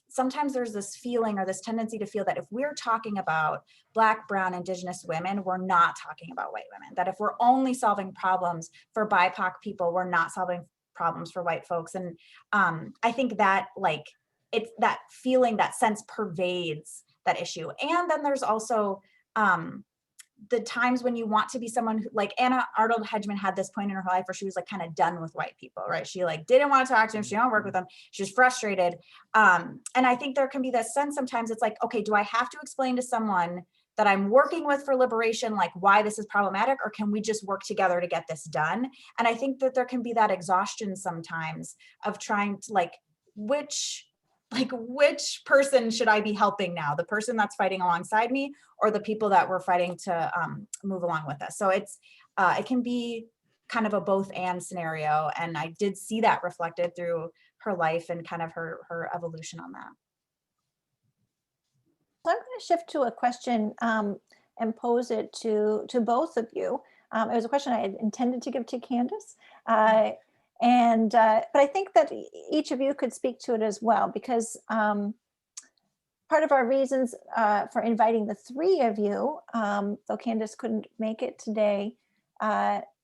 D: sometimes there's this feeling or this tendency to feel that if we're talking about Black, Brown, Indigenous women, we're not talking about white women. That if we're only solving problems for BIPOC people, we're not solving problems for white folks. And I think that like, it's that feeling, that sense pervades that issue. And then there's also the times when you want to be someone who, like Anna Arnold Hedgeman had this point in her life where she was like kind of done with white people, right? She like didn't want to talk to them, she don't work with them, she was frustrated. And I think there can be this sense sometimes it's like, okay, do I have to explain to someone that I'm working with for liberation, like why this is problematic, or can we just work together to get this done? And I think that there can be that exhaustion sometimes of trying to like, which person should I be helping now? The person that's fighting alongside me, or the people that we're fighting to move along with us? So it's it can be kind of a both and scenario. And I did see that reflected through her life and kind of her evolution on that.
A: So I'm going to shift to a question and pose it to both of you. It was a question I had intended to give to Candace. But I think that each of you could speak to it as well, because part of our reasons for inviting the three of you, though Candace couldn't make it today,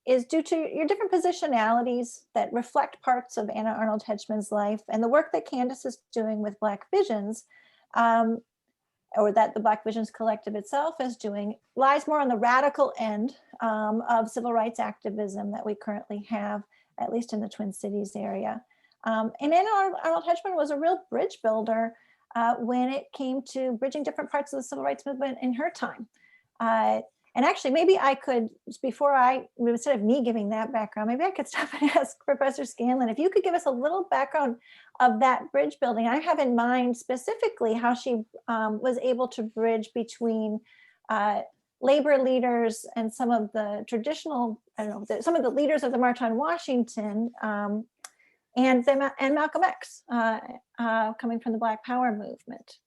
A: is due to your different positionalities that reflect parts of Anna Arnold Hedgeman's life, and the work that Candace is doing with Black Visions, or that the Black Visions Collective itself is doing, lies more on the radical end of civil rights activism that we currently have, at least in the Twin Cities area. And Anna Arnold Hedgeman was a real bridge builder when it came to bridging different parts of the civil rights movement in her time. And actually, maybe I could, instead of me giving that background, maybe I could stop and ask Professor Scanlon if you could give us a little background of that bridge building. I have in mind specifically how she was able to bridge between labor leaders and some of the traditional, some of the leaders of the March on Washington and Malcolm X coming from the Black Power movement.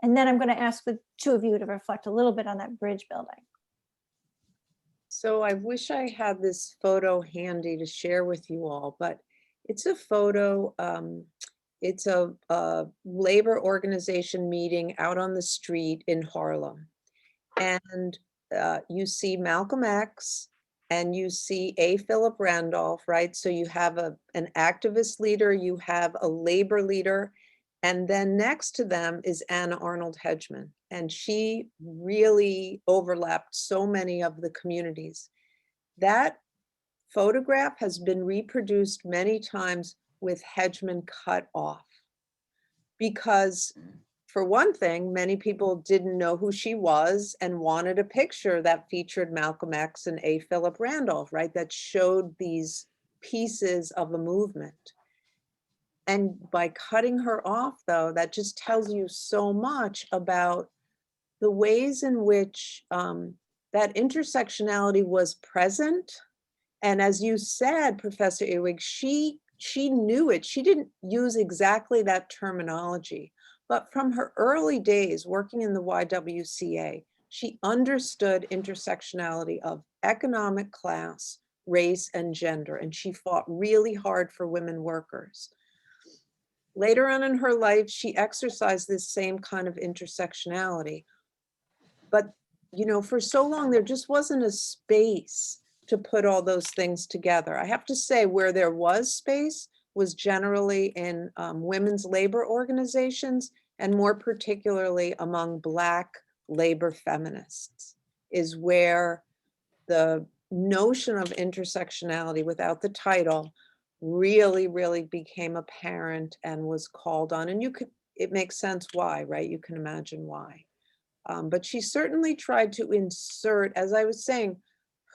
A: And then I'm going to ask the two of you to reflect a little bit on that bridge building.
B: So I wish I had this photo handy to share with you all, but it's a photo, it's a labor organization meeting out on the street in Harlem. And you see Malcolm X and you see A. Philip Randolph, right? So you have an activist leader, you have a labor leader, and then next to them is Anna Arnold Hedgeman. And she really overlapped so many of the communities. That photograph has been reproduced many times with Hedgeman cut off. Because for one thing, many people didn't know who she was and wanted a picture that featured Malcolm X and A. Philip Randolph, right? That showed these pieces of a movement. And by cutting her off, though, that just tells you so much about the ways in which that intersectionality was present. And as you said, Professor Ewing, she knew it. She didn't use exactly that terminology, but from her early days working in the YWCA, she understood intersectionality of economic class, race, and gender, and she fought really hard for women workers. Later on in her life, she exercised this same kind of intersectionality. But, you know, for so long, there just wasn't a space to put all those things together. I have to say, where there was space was generally in women's labor organizations, and more particularly among Black labor feminists, is where the notion of intersectionality without the title really, really became apparent and was called on. And it makes sense why, right? You can imagine why. But she certainly tried to insert, as I was saying,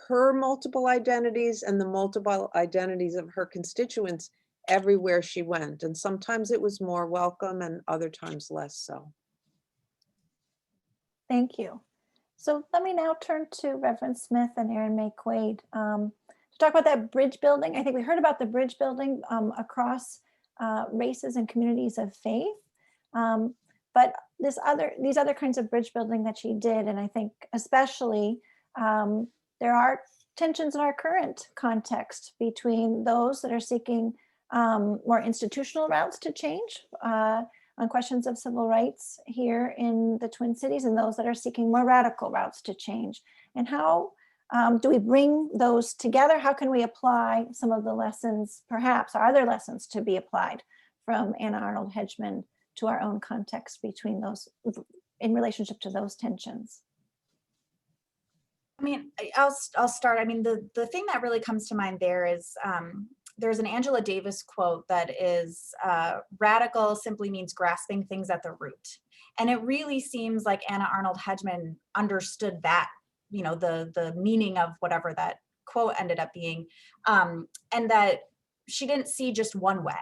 B: her multiple identities and the multiple identities of her constituents everywhere she went. And sometimes it was more welcome and other times less so.
A: Thank you. So let me now turn to Reverend Smith and Erin May Quaid to talk about that bridge building. I think we heard about the bridge building across races and communities of faith. But these other kinds of bridge building that she did. And I think especially there are tensions in our current context between those that are seeking more institutional routes to change on questions of civil rights here in the Twin Cities, and those that are seeking more radical routes to change. And how do we bring those together? How can we apply some of the lessons, perhaps, are there lessons to be applied from Anna Arnold Hedgeman to our own context between those, in relationship to those tensions?
D: I mean, I'll start. I mean, the thing that really comes to mind there is there's an Angela Davis quote that is radical simply means grasping things at the root. And it really seems like Anna Arnold Hedgeman understood that, you know, the meaning of whatever that quote ended up being, and that she didn't see just one way,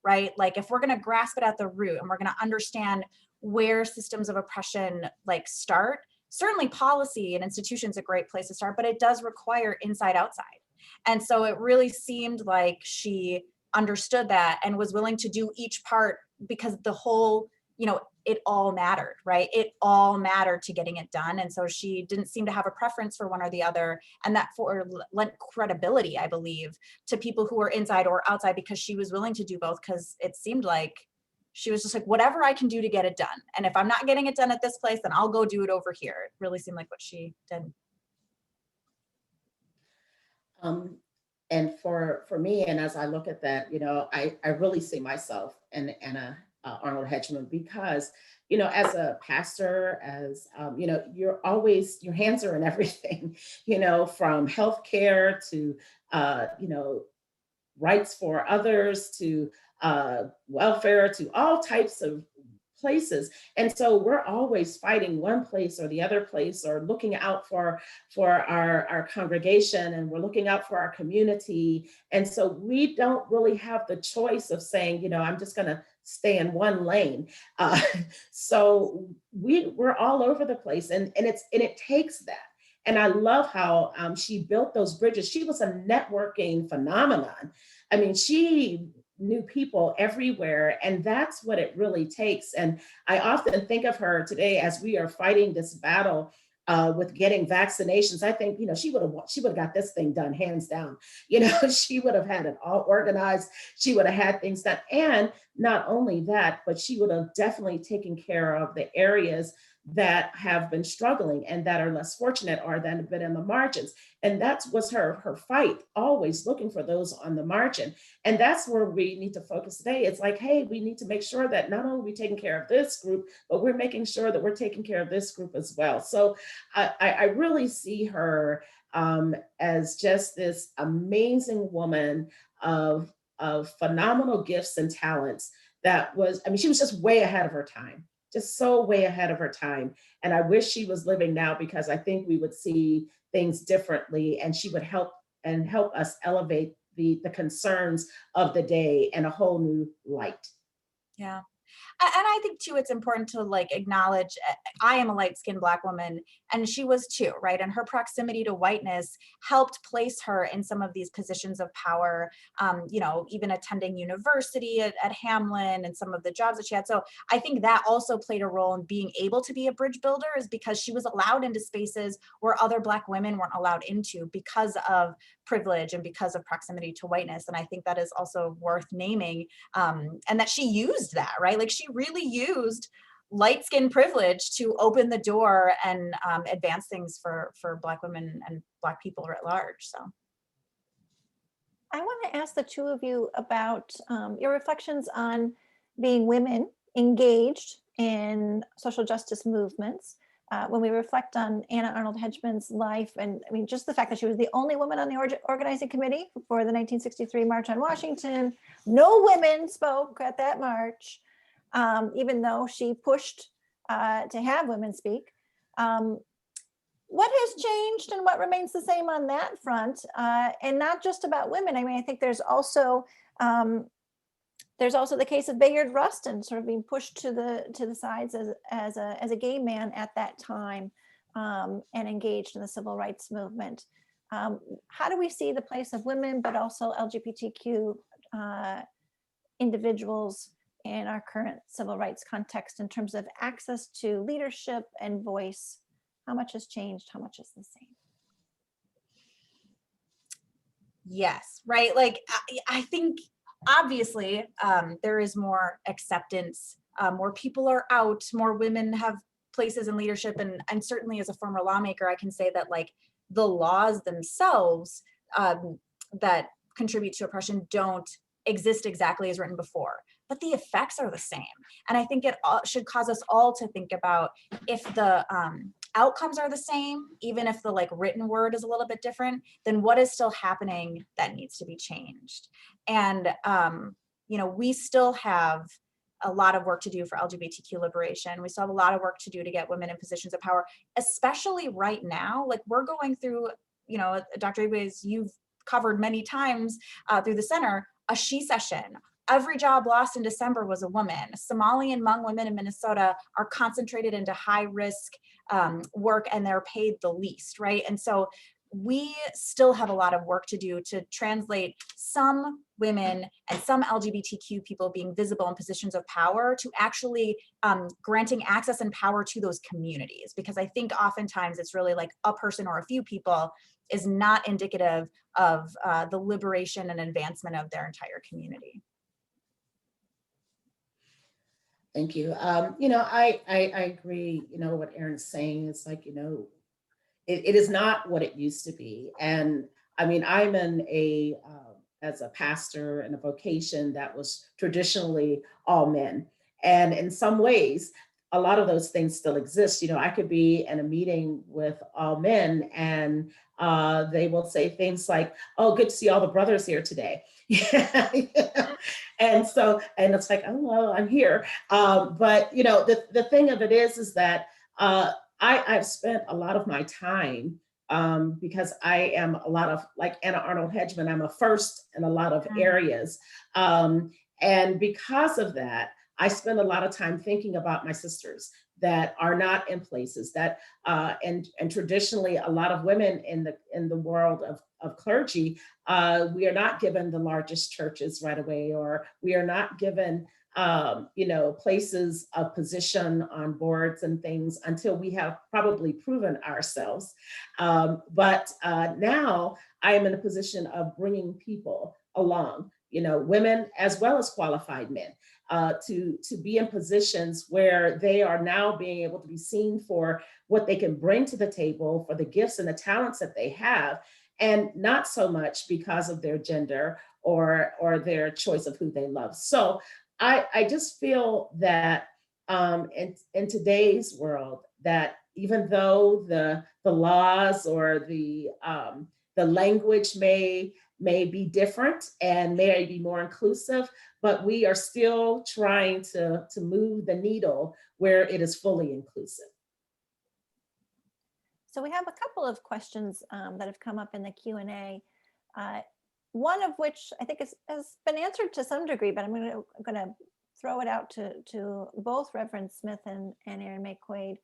D: right? Like if we're going to grasp it at the root and we're going to understand where systems of oppression like start, certainly policy and institutions a great place to start, but it does require inside outside. And so it really seemed like she understood that and was willing to do each part because the whole, you know, it all mattered, right? It all mattered to getting it done. And so she didn't seem to have a preference for one or the other. And that lent credibility, I believe, to people who were inside or outside, because she was willing to do both, because it seemed like she was just like, whatever I can do to get it done. And if I'm not getting it done at this place, then I'll go do it over here. It really seemed like what she did.
C: And for me, and as I look at that, you know, I really see myself in Anna Arnold Hedgeman, because, you know, as a pastor, as, you know, you're always, your hands are in everything, you know, from healthcare to, you know, rights for others to welfare to all types of places. And so we're always fighting one place or the other place, or looking out for our congregation, and we're looking out for our community. And so we don't really have the choice of saying, you know, I'm just going to stay in one lane. So we're all over the place, and it takes that. And I love how she built those bridges. She was a networking phenomenon. I mean, she knew people everywhere, and that's what it really takes. And I often think of her today as we are fighting this battle with getting vaccinations. I think, you know, she would have got this thing done hands down. You know, she would have had it all organized. She would have had things done. And not only that, but she would have definitely taken care of the areas that have been struggling and that are less fortunate, or that have been in the margins. And that was her fight, always looking for those on the margin. And that's where we need to focus today. It's like, hey, we need to make sure that not only are we taking care of this group, but we're making sure that we're taking care of this group as well. So I really see her as just this amazing woman of phenomenal gifts and talents. That was, I mean, she was just way ahead of her time. Just so way ahead of her time. And I wish she was living now, because I think we would see things differently, and she would help us elevate the concerns of the day in a whole new light.
D: Yeah. And I think too, it's important to like acknowledge, I am a light-skinned Black woman, and she was too, right? And her proximity to whiteness helped place her in some of these positions of power, you know, even attending university at Hamlin and some of the jobs that she had. So I think that also played a role in being able to be a bridge builder, is because she was allowed into spaces where other Black women weren't allowed into because of privilege and because of proximity to whiteness. And I think that is also worth naming, and that she used that, right? Like she really used light skin privilege to open the door and advance things for Black women and Black people at large. So
A: I want to ask the two of you about your reflections on being women engaged in social justice movements. When we reflect on Anna Arnold Hedgeman's life, and I mean, just the fact that she was the only woman on the organizing committee for the 1963 March on Washington. No women spoke at that march, even though she pushed to have women speak. What has changed and what remains the same on that front? And not just about women. I mean, I think there's also the case of Bayard Rustin sort of being pushed to the sides as a gay man at that time, and engaged in the civil rights movement. How do we see the place of women, but also LGBTQ individuals in our current civil rights context in terms of access to leadership and voice? How much has changed? How much is the same?
D: Yes, right. Like I think obviously there is more acceptance, more people are out, more women have places in leadership, and certainly as a former lawmaker, I can say that like the laws themselves that contribute to oppression don't exist exactly as written before, but the effects are the same. And I think it should cause us all to think about if the outcomes are the same, even if the like written word is a little bit different, then what is still happening that needs to be changed? And you know, we still have a lot of work to do for LGBTQ liberation. We still have a lot of work to do to get women in positions of power, especially right now. Like we're going through, you know, Dr. Ibes, you've covered many times through the center, a she session. Every job lost in December was a woman. Somali and Hmong women in Minnesota are concentrated into high risk work, and they're paid the least, right? And so we still have a lot of work to do to translate some women and some LGBTQ people being visible in positions of power to actually granting access and power to those communities. Because I think oftentimes it's really like a person or a few people is not indicative of the liberation and advancement of their entire community.
C: Thank you. You know, I agree, you know, what Erin's saying is like, you know, it is not what it used to be. And I mean, I'm as a pastor in a vocation that was traditionally all men. And in some ways, a lot of those things still exist. You know, I could be in a meeting with all men and they will say things like, oh, good to see all the brothers here today. And so, and it's like, oh, well, I'm here. But, you know, the thing of it is that I've spent a lot of my time because I am a lot of, like Anna Arnold Hedgeman, I'm a first in a lot of areas. And because of that, I spend a lot of time thinking about my sisters that are not in places that, and traditionally a lot of women in the world of clergy, we are not given the largest churches right away, or we are not given you know, places of position on boards and things until we have probably proven ourselves. But now I am in a position of bringing people along, you know, women as well as qualified men, to be in positions where they are now being able to be seen for what they can bring to the table, for the gifts and the talents that they have, and not so much because of their gender or their choice of who they love. So I just feel that in today's world, that even though the laws or the language may be different and may be more inclusive, but we are still trying to move the needle where it is fully inclusive.
A: So we have a couple of questions that have come up in the Q&A. One of which I think has been answered to some degree, but I'm going to throw it out to both Reverend Smith and Erin May Quaid.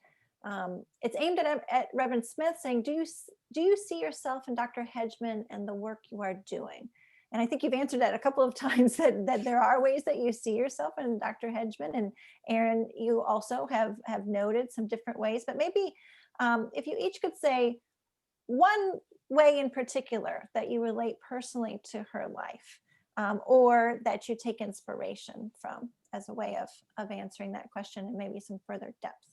A: It's aimed at Reverend Smith, saying, do you see yourself in Dr. Hedgeman and the work you are doing? And I think you've answered that a couple of times, that there are ways that you see yourself in Dr. Hedgeman. And Erin, you also have noted some different ways, but maybe if you each could say one way in particular that you relate personally to her life, or that you take inspiration from as a way of answering that question, and maybe some further depth.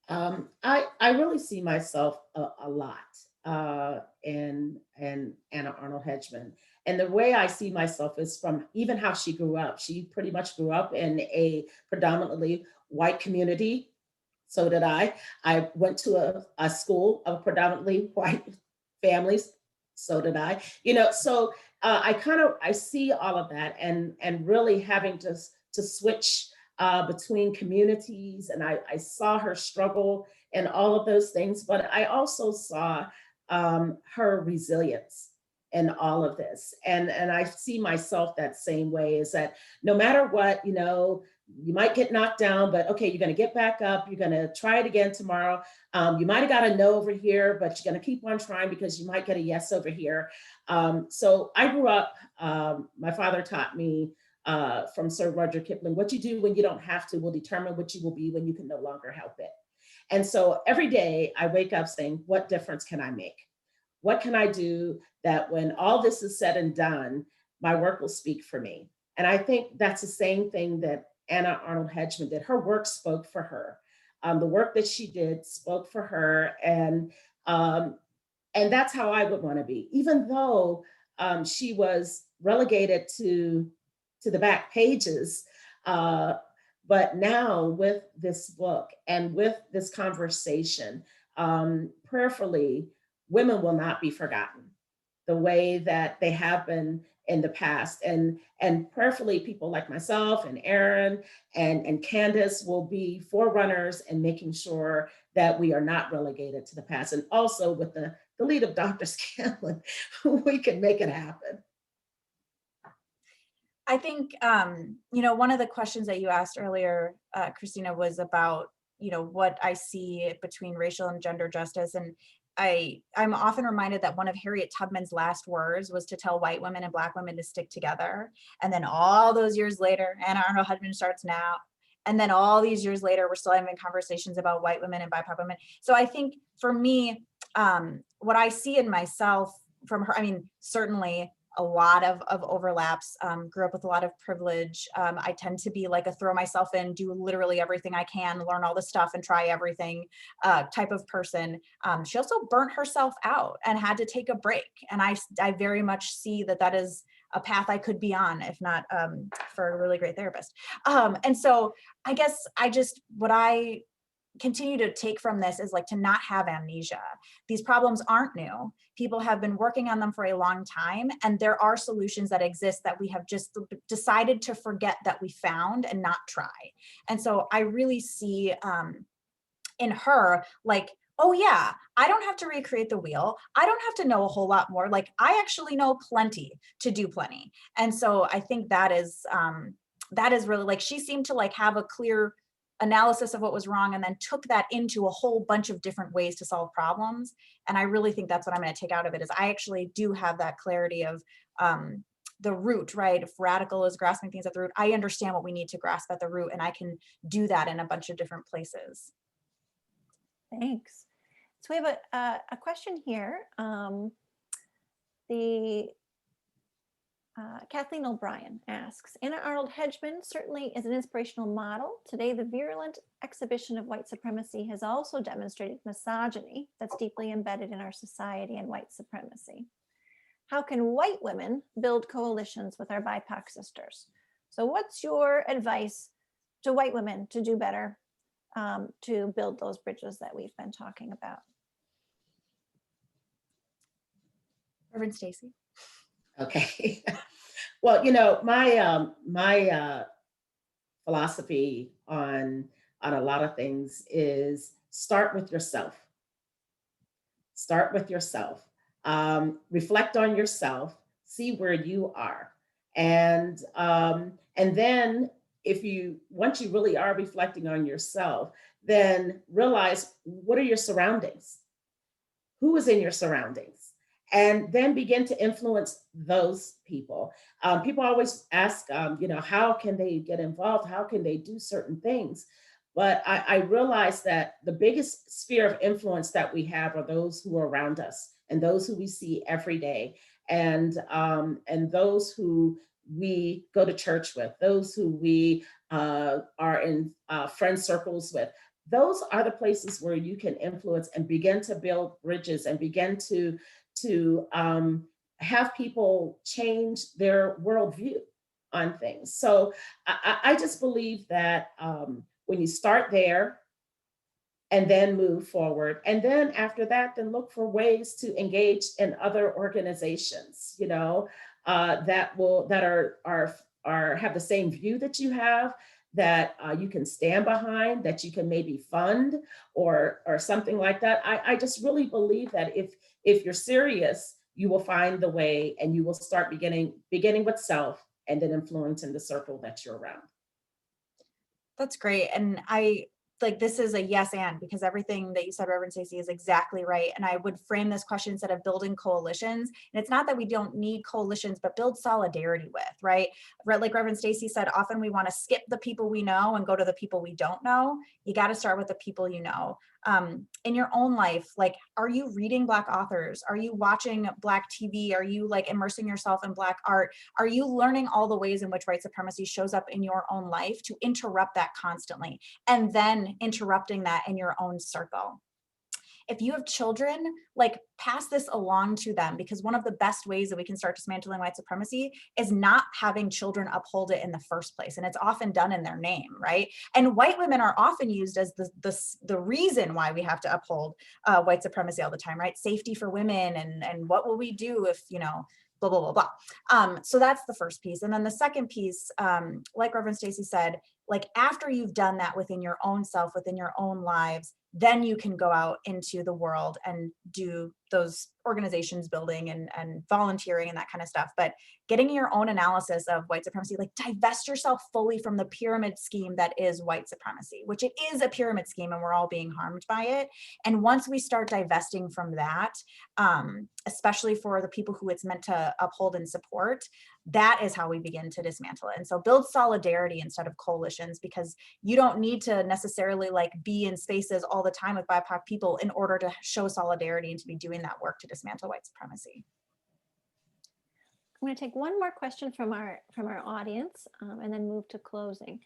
C: I really see myself a lot in Anna Arnold Hedgeman. And the way I see myself is from even how she grew up. She pretty much grew up in a predominantly white community. So did I. I went to a school of predominantly white families. So did I. You know, so I see all of that, and really having to switch between communities, and I saw her struggle and all of those things, but I also saw her resilience in all of this, and I see myself that same way, is that no matter what, you know, you might get knocked down, but okay, you're going to get back up. You're going to try it again tomorrow. You might have got a no over here, but you're going to keep on trying because you might get a yes over here. So I grew up, my father taught me from Sir Rudyard Kipling. What you do when you don't have to will determine what you will be when you can no longer help it. And so every day I wake up saying, what difference can I make? What can I do that when all this is said and done, my work will speak for me? And I think that's the same thing that Anna Arnold Hedgeman did. Her work spoke for her. The work that she did spoke for her. And that's how I would want to be, even though she was relegated to the back pages. But now with this book and with this conversation, prayerfully, women will not be forgotten the way that they have been in the past. And prayerfully, people like myself and Erin and Candace will be forerunners in making sure that we are not relegated to the past. And also with the lead of Dr. Scanlon, we can make it happen.
D: I think, one of the questions that you asked earlier, Christina, was about, what I see between racial and gender justice. And I'm often reminded that one of Harriet Tubman's last words was to tell white women and Black women to stick together. And then all those years later, Anna Arnold Hedgeman starts now. And then all these years later, we're still having conversations about white women and BIPOC women. So I think for me, what I see in myself from her, certainly a lot of overlaps, grew up with a lot of privilege. I tend to be like a throw myself in, do literally everything I can, learn all the stuff and try everything type of person. She also burnt herself out and had to take a break. And I very much see that is a path I could be on, if not for a really great therapist. And so I guess what I continue to take from this is like to not have amnesia. These problems aren't new. People have been working on them for a long time, and there are solutions that exist that we have just decided to forget that we found and not try. And so I really see in her, like, oh yeah, I don't have to recreate the wheel. I don't have to know a whole lot more. Like, I actually know plenty to do plenty. And so I think that is really, like, she seemed to like have a clear analysis of what was wrong and then took that into a whole bunch of different ways to solve problems. And I really think that's what I'm going to take out of it, is I actually do have that clarity of the root, right? If radical is grasping things at the root, I understand what we need to grasp at the root, and I can do that in a bunch of different places.
A: Thanks. So we have a question here. Kathleen O'Brien asks, Anna Arnold Hedgeman certainly is an inspirational model. Today, the virulent exhibition of white supremacy has also demonstrated misogyny that's deeply embedded in our society and white supremacy. How can white women build coalitions with our BIPOC sisters? So what's your advice to white women to do better, to build those bridges that we've been talking about?
D: Reverend Stacy.
C: Okay. Well, my philosophy on a lot of things is start with yourself. Start with yourself. Reflect on yourself. See where you are, and then once you really are reflecting on yourself, then realize what are your surroundings. Who is in your surroundings? And then begin to influence those people. People always ask, how can they get involved? How can they do certain things? But I realize that the biggest sphere of influence that we have are those who are around us and those who we see every day, and those who we go to church with, those who we are in friend circles with. Those are the places where you can influence and begin to build bridges and begin to have people change their worldview on things. So I just believe that when you start there and then move forward, and then after that, then look for ways to engage in other organizations, that have the same view that you have, that you can stand behind, that you can maybe fund or something like that. I just really believe that if you're serious, you will find the way, and you will start beginning with self and then influencing the circle that you're around.
D: That's great. And like this is a yes and, because everything that you said, Reverend Stacey, is exactly right. And I would frame this question instead of building coalitions. And it's not that we don't need coalitions, but build solidarity with, right? Like Reverend Stacey said, often we want to skip the people we know and go to the people we don't know. You got to start with the people you know. In your own life, like, are you reading Black authors? Are you watching Black TV? Are you like immersing yourself in Black art? Are you learning all the ways in which white supremacy shows up in your own life to interrupt that constantly, and then interrupting that in your own circle? If you have children, like, pass this along to them, because one of the best ways that we can start dismantling white supremacy is not having children uphold it in the first place. And it's often done in their name, right? And white women are often used as the reason why we have to uphold white supremacy all the time, right? Safety for women, and what will we do if, you know, blah, blah, blah, blah. So that's the first piece. And then the second piece, like Reverend Stacey said, like, after you've done that within your own self, within your own lives, then you can go out into the world and do those organizations building and volunteering and that kind of stuff. But getting your own analysis of white supremacy, like, divest yourself fully from the pyramid scheme that is white supremacy, which it is a pyramid scheme and we're all being harmed by it. And once we start divesting from that, especially for the people who it's meant to uphold and support, that is how we begin to dismantle it. And so build solidarity instead of coalitions, because you don't need to necessarily like be in spaces all the time with BIPOC people in order to show solidarity and to be doing that work to dismantle white supremacy.
A: I'm going to take one more question from our audience and then move to closing.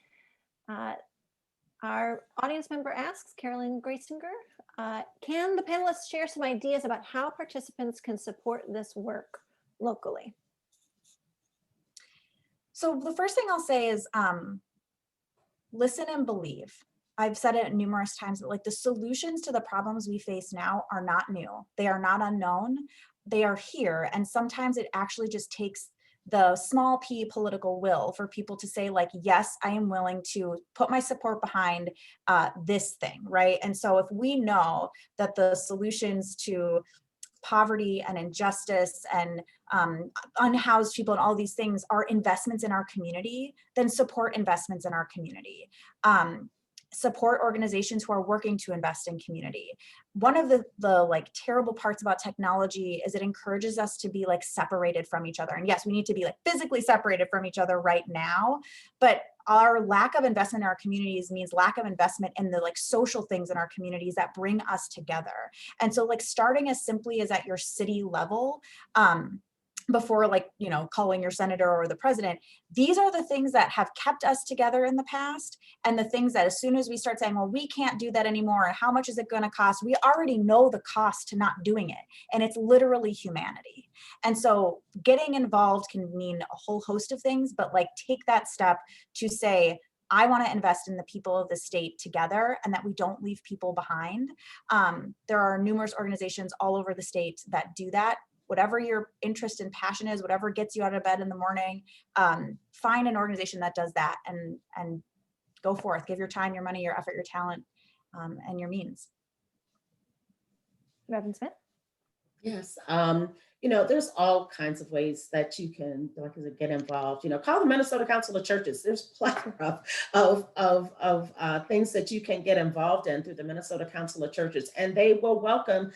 A: Our audience member asks, Carolyn Graysinger, can the panelists share some ideas about how participants can support this work locally?
D: So the first thing I'll say is listen and believe. I've said it numerous times, but like, the solutions to the problems we face now are not new. They are not unknown. They are here. And sometimes it actually just takes the small p political will for people to say, like, yes, I am willing to put my support behind this thing, right? And so if we know that the solutions to poverty and injustice and unhoused people and all these things are investments in our community, then support investments in our community. Support organizations who are working to invest in community. One of the like terrible parts about technology is it encourages us to be like separated from each other. And yes, we need to be like physically separated from each other right now, but our lack of investment in our communities means lack of investment in the like social things in our communities that bring us together. And so like, starting as simply as at your city level, before, like, you know, calling your senator or the president, these are the things that have kept us together in the past, and the things that as soon as we start saying, well, we can't do that anymore, and how much is it going to cost, we already know the cost to not doing it, and it's literally humanity. And so getting involved can mean a whole host of things, but like, take that step to say, I want to invest in the people of the state together, and that we don't leave people behind. There are numerous organizations all over the state that do that. Whatever your interest and passion is, whatever gets you out of bed in the morning, find an organization that does that, and go forth. Give your time, your money, your effort, your talent, and your means.
A: Reverend Smith?
C: Yes, you know, there's all kinds of ways that you can, like I said, get involved. You know, call the Minnesota Council of Churches. There's a plethora of things that you can get involved in through the Minnesota Council of Churches, and they will welcome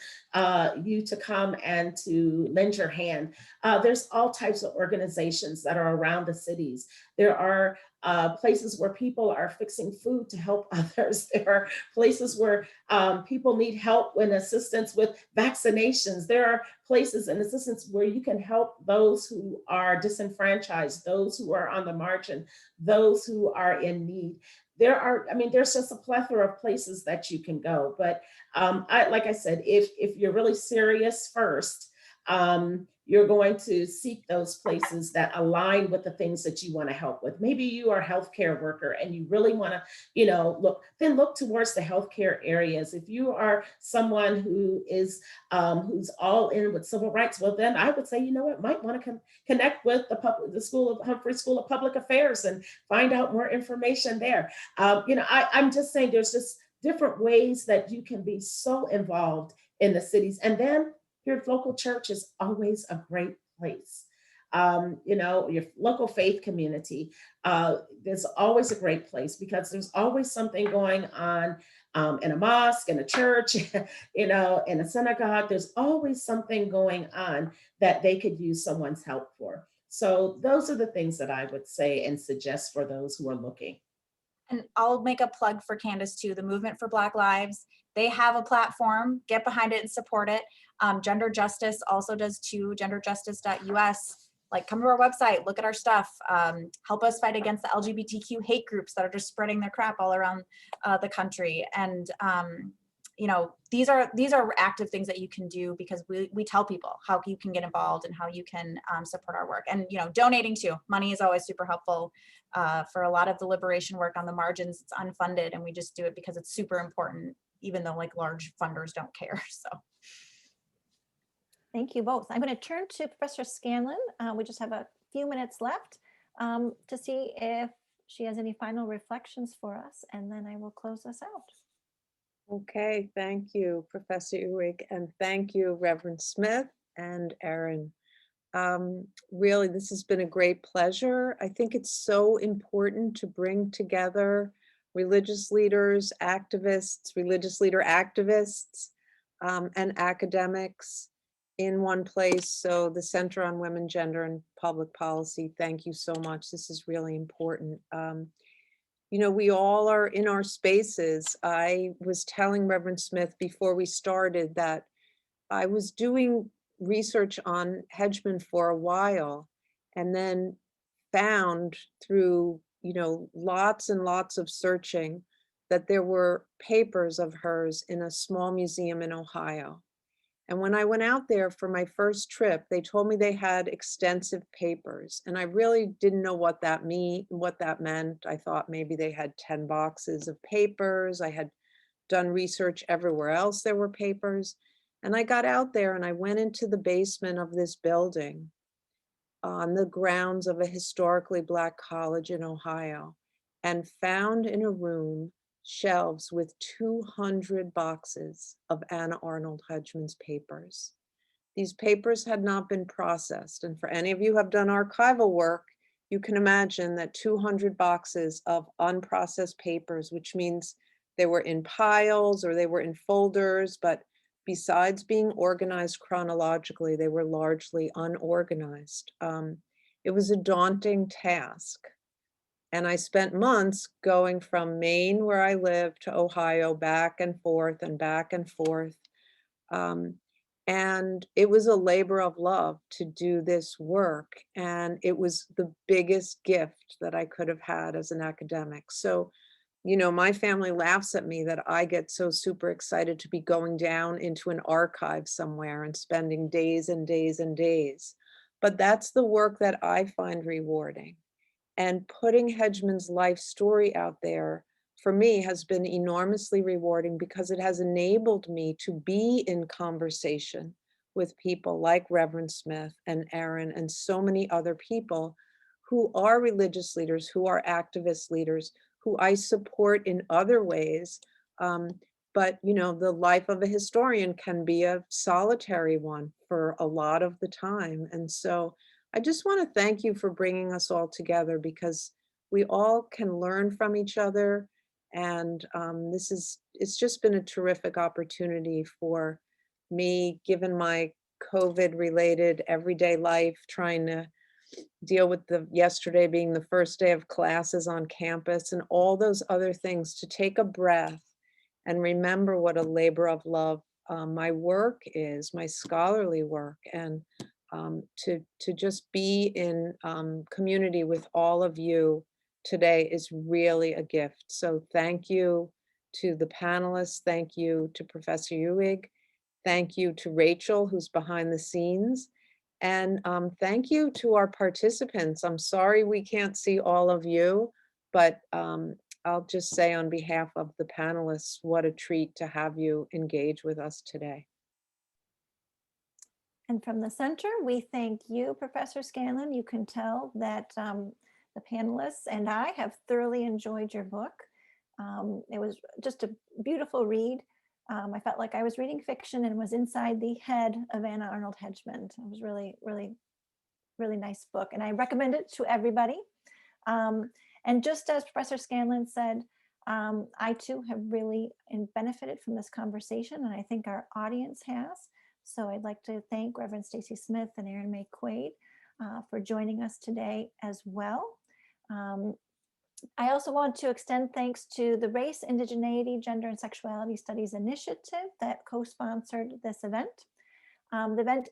C: you to come and to lend your hand. There's all types of organizations that are around the cities. There are places where people are fixing food to help others. There are places where people need help and assistance with vaccinations. There are places and assistance where you can help those who are disenfranchised, those who are on the margin, those who are in need. There are, I mean, there's just a plethora of places that you can go. But like I said, if you're really serious first, you're going to seek those places that align with the things that you want to help with. Maybe you are a healthcare worker and you really want to, you know, look towards the healthcare areas. If you are someone who is who's all in with civil rights, well, then I would say, you know what, might want to connect with the Humphrey School of Public Affairs and find out more information there. You know, I'm just saying there's just different ways that you can be so involved in the cities. And then your local church is always a great place. your local faith community. There's always a great place because there's always something going on in a mosque, in a church, in a synagogue. There's always something going on that they could use someone's help for. So those are the things that I would say and suggest for those who are looking.
D: And I'll make a plug for Candace too, the Movement for Black Lives. They have a platform, get behind it and support it. Gender Justice also does too, genderjustice.us. Like, come to our website, look at our stuff, help us fight against the LGBTQ hate groups that are just spreading their crap all around the country. And these are active things that you can do, because we tell people how you can get involved and how you can support our work. And donating too, money is always super helpful. For a lot of the liberation work on the margins, it's unfunded, and we just do it because it's super important, even though like large funders don't care. So
A: Thank you both. I'm going to turn to Professor Scanlon. We just have a few minutes left to see if she has any final reflections for us, and then I will close us out.
B: Okay, thank you, Professor Ewig, and thank you, Reverend Smith and Erin. Really, this has been a great pleasure. I think it's so important to bring together religious leaders, activists, religious leader activists, and academics in one place. So the Center on Women, Gender, and Public Policy, thank you so much. This is really important. We all are in our spaces. I was telling Reverend Smith before we started that I was doing research on Hedgeman for a while, and then found through, lots and lots of searching that there were papers of hers in a small museum in Ohio. And when I went out there for my first trip, they told me they had extensive papers. And I really didn't know what that meant. I thought maybe they had 10 boxes of papers. I had done research everywhere else there were papers. And I got out there and I went into the basement of this building on the grounds of a historically Black college in Ohio, and found in a room shelves with 200 boxes of Anna Arnold Hedgeman's papers. These papers had not been processed. And for any of you who have done archival work, you can imagine that 200 boxes of unprocessed papers, which means they were in piles or they were in folders, but besides being organized chronologically, they were largely unorganized. It was a daunting task. And I spent months going from Maine, where I live, to Ohio, back and forth and back and forth. And it was a labor of love to do this work. And it was the biggest gift that I could have had as an academic. So, my family laughs at me that I get so super excited to be going down into an archive somewhere and spending days and days and days. But that's the work that I find rewarding. And putting Hedgeman's life story out there, for me, has been enormously rewarding, because it has enabled me to be in conversation with people like Reverend Smith and Erin and so many other people who are religious leaders, who are activist leaders, who I support in other ways. But the life of a historian can be a solitary one for a lot of the time. And so I just want to thank you for bringing us all together, because we all can learn from each other. And it's just been a terrific opportunity for me, given my COVID-related everyday life, trying to deal with yesterday being the first day of classes on campus and all those other things, to take a breath and remember what a labor of love my work is, my scholarly work, and to just be in community with all of you today is really a gift. So thank you to the panelists. Thank you to Professor Ewig. Thank you to Rachel, who's behind the scenes. And thank you to our participants. I'm sorry we can't see all of you, but I'll just say on behalf of the panelists, what a treat to have you engage with us today.
A: And from the center, we thank you, Professor Scanlon. You can tell that the panelists and I have thoroughly enjoyed your book. It was just a beautiful read. I felt like I was reading fiction and was inside the head of Anna Arnold Hedgeman. It was really, really, really nice book, and I recommend it to everybody. And just as Professor Scanlon said, I too have really benefited from this conversation, and I think our audience has. So I'd like to thank Reverend Stacy Smith and Erin May Quaid for joining us today as well. I also want to extend thanks to the Race, Indigeneity, Gender, and Sexuality Studies Initiative that co-sponsored this event. The event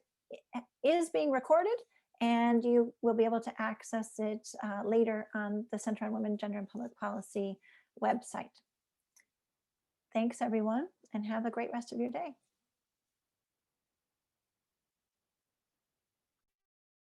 A: is being recorded, and you will be able to access it later on the Center on Women, Gender, and Public Policy website. Thanks, everyone, and have a great rest of your day.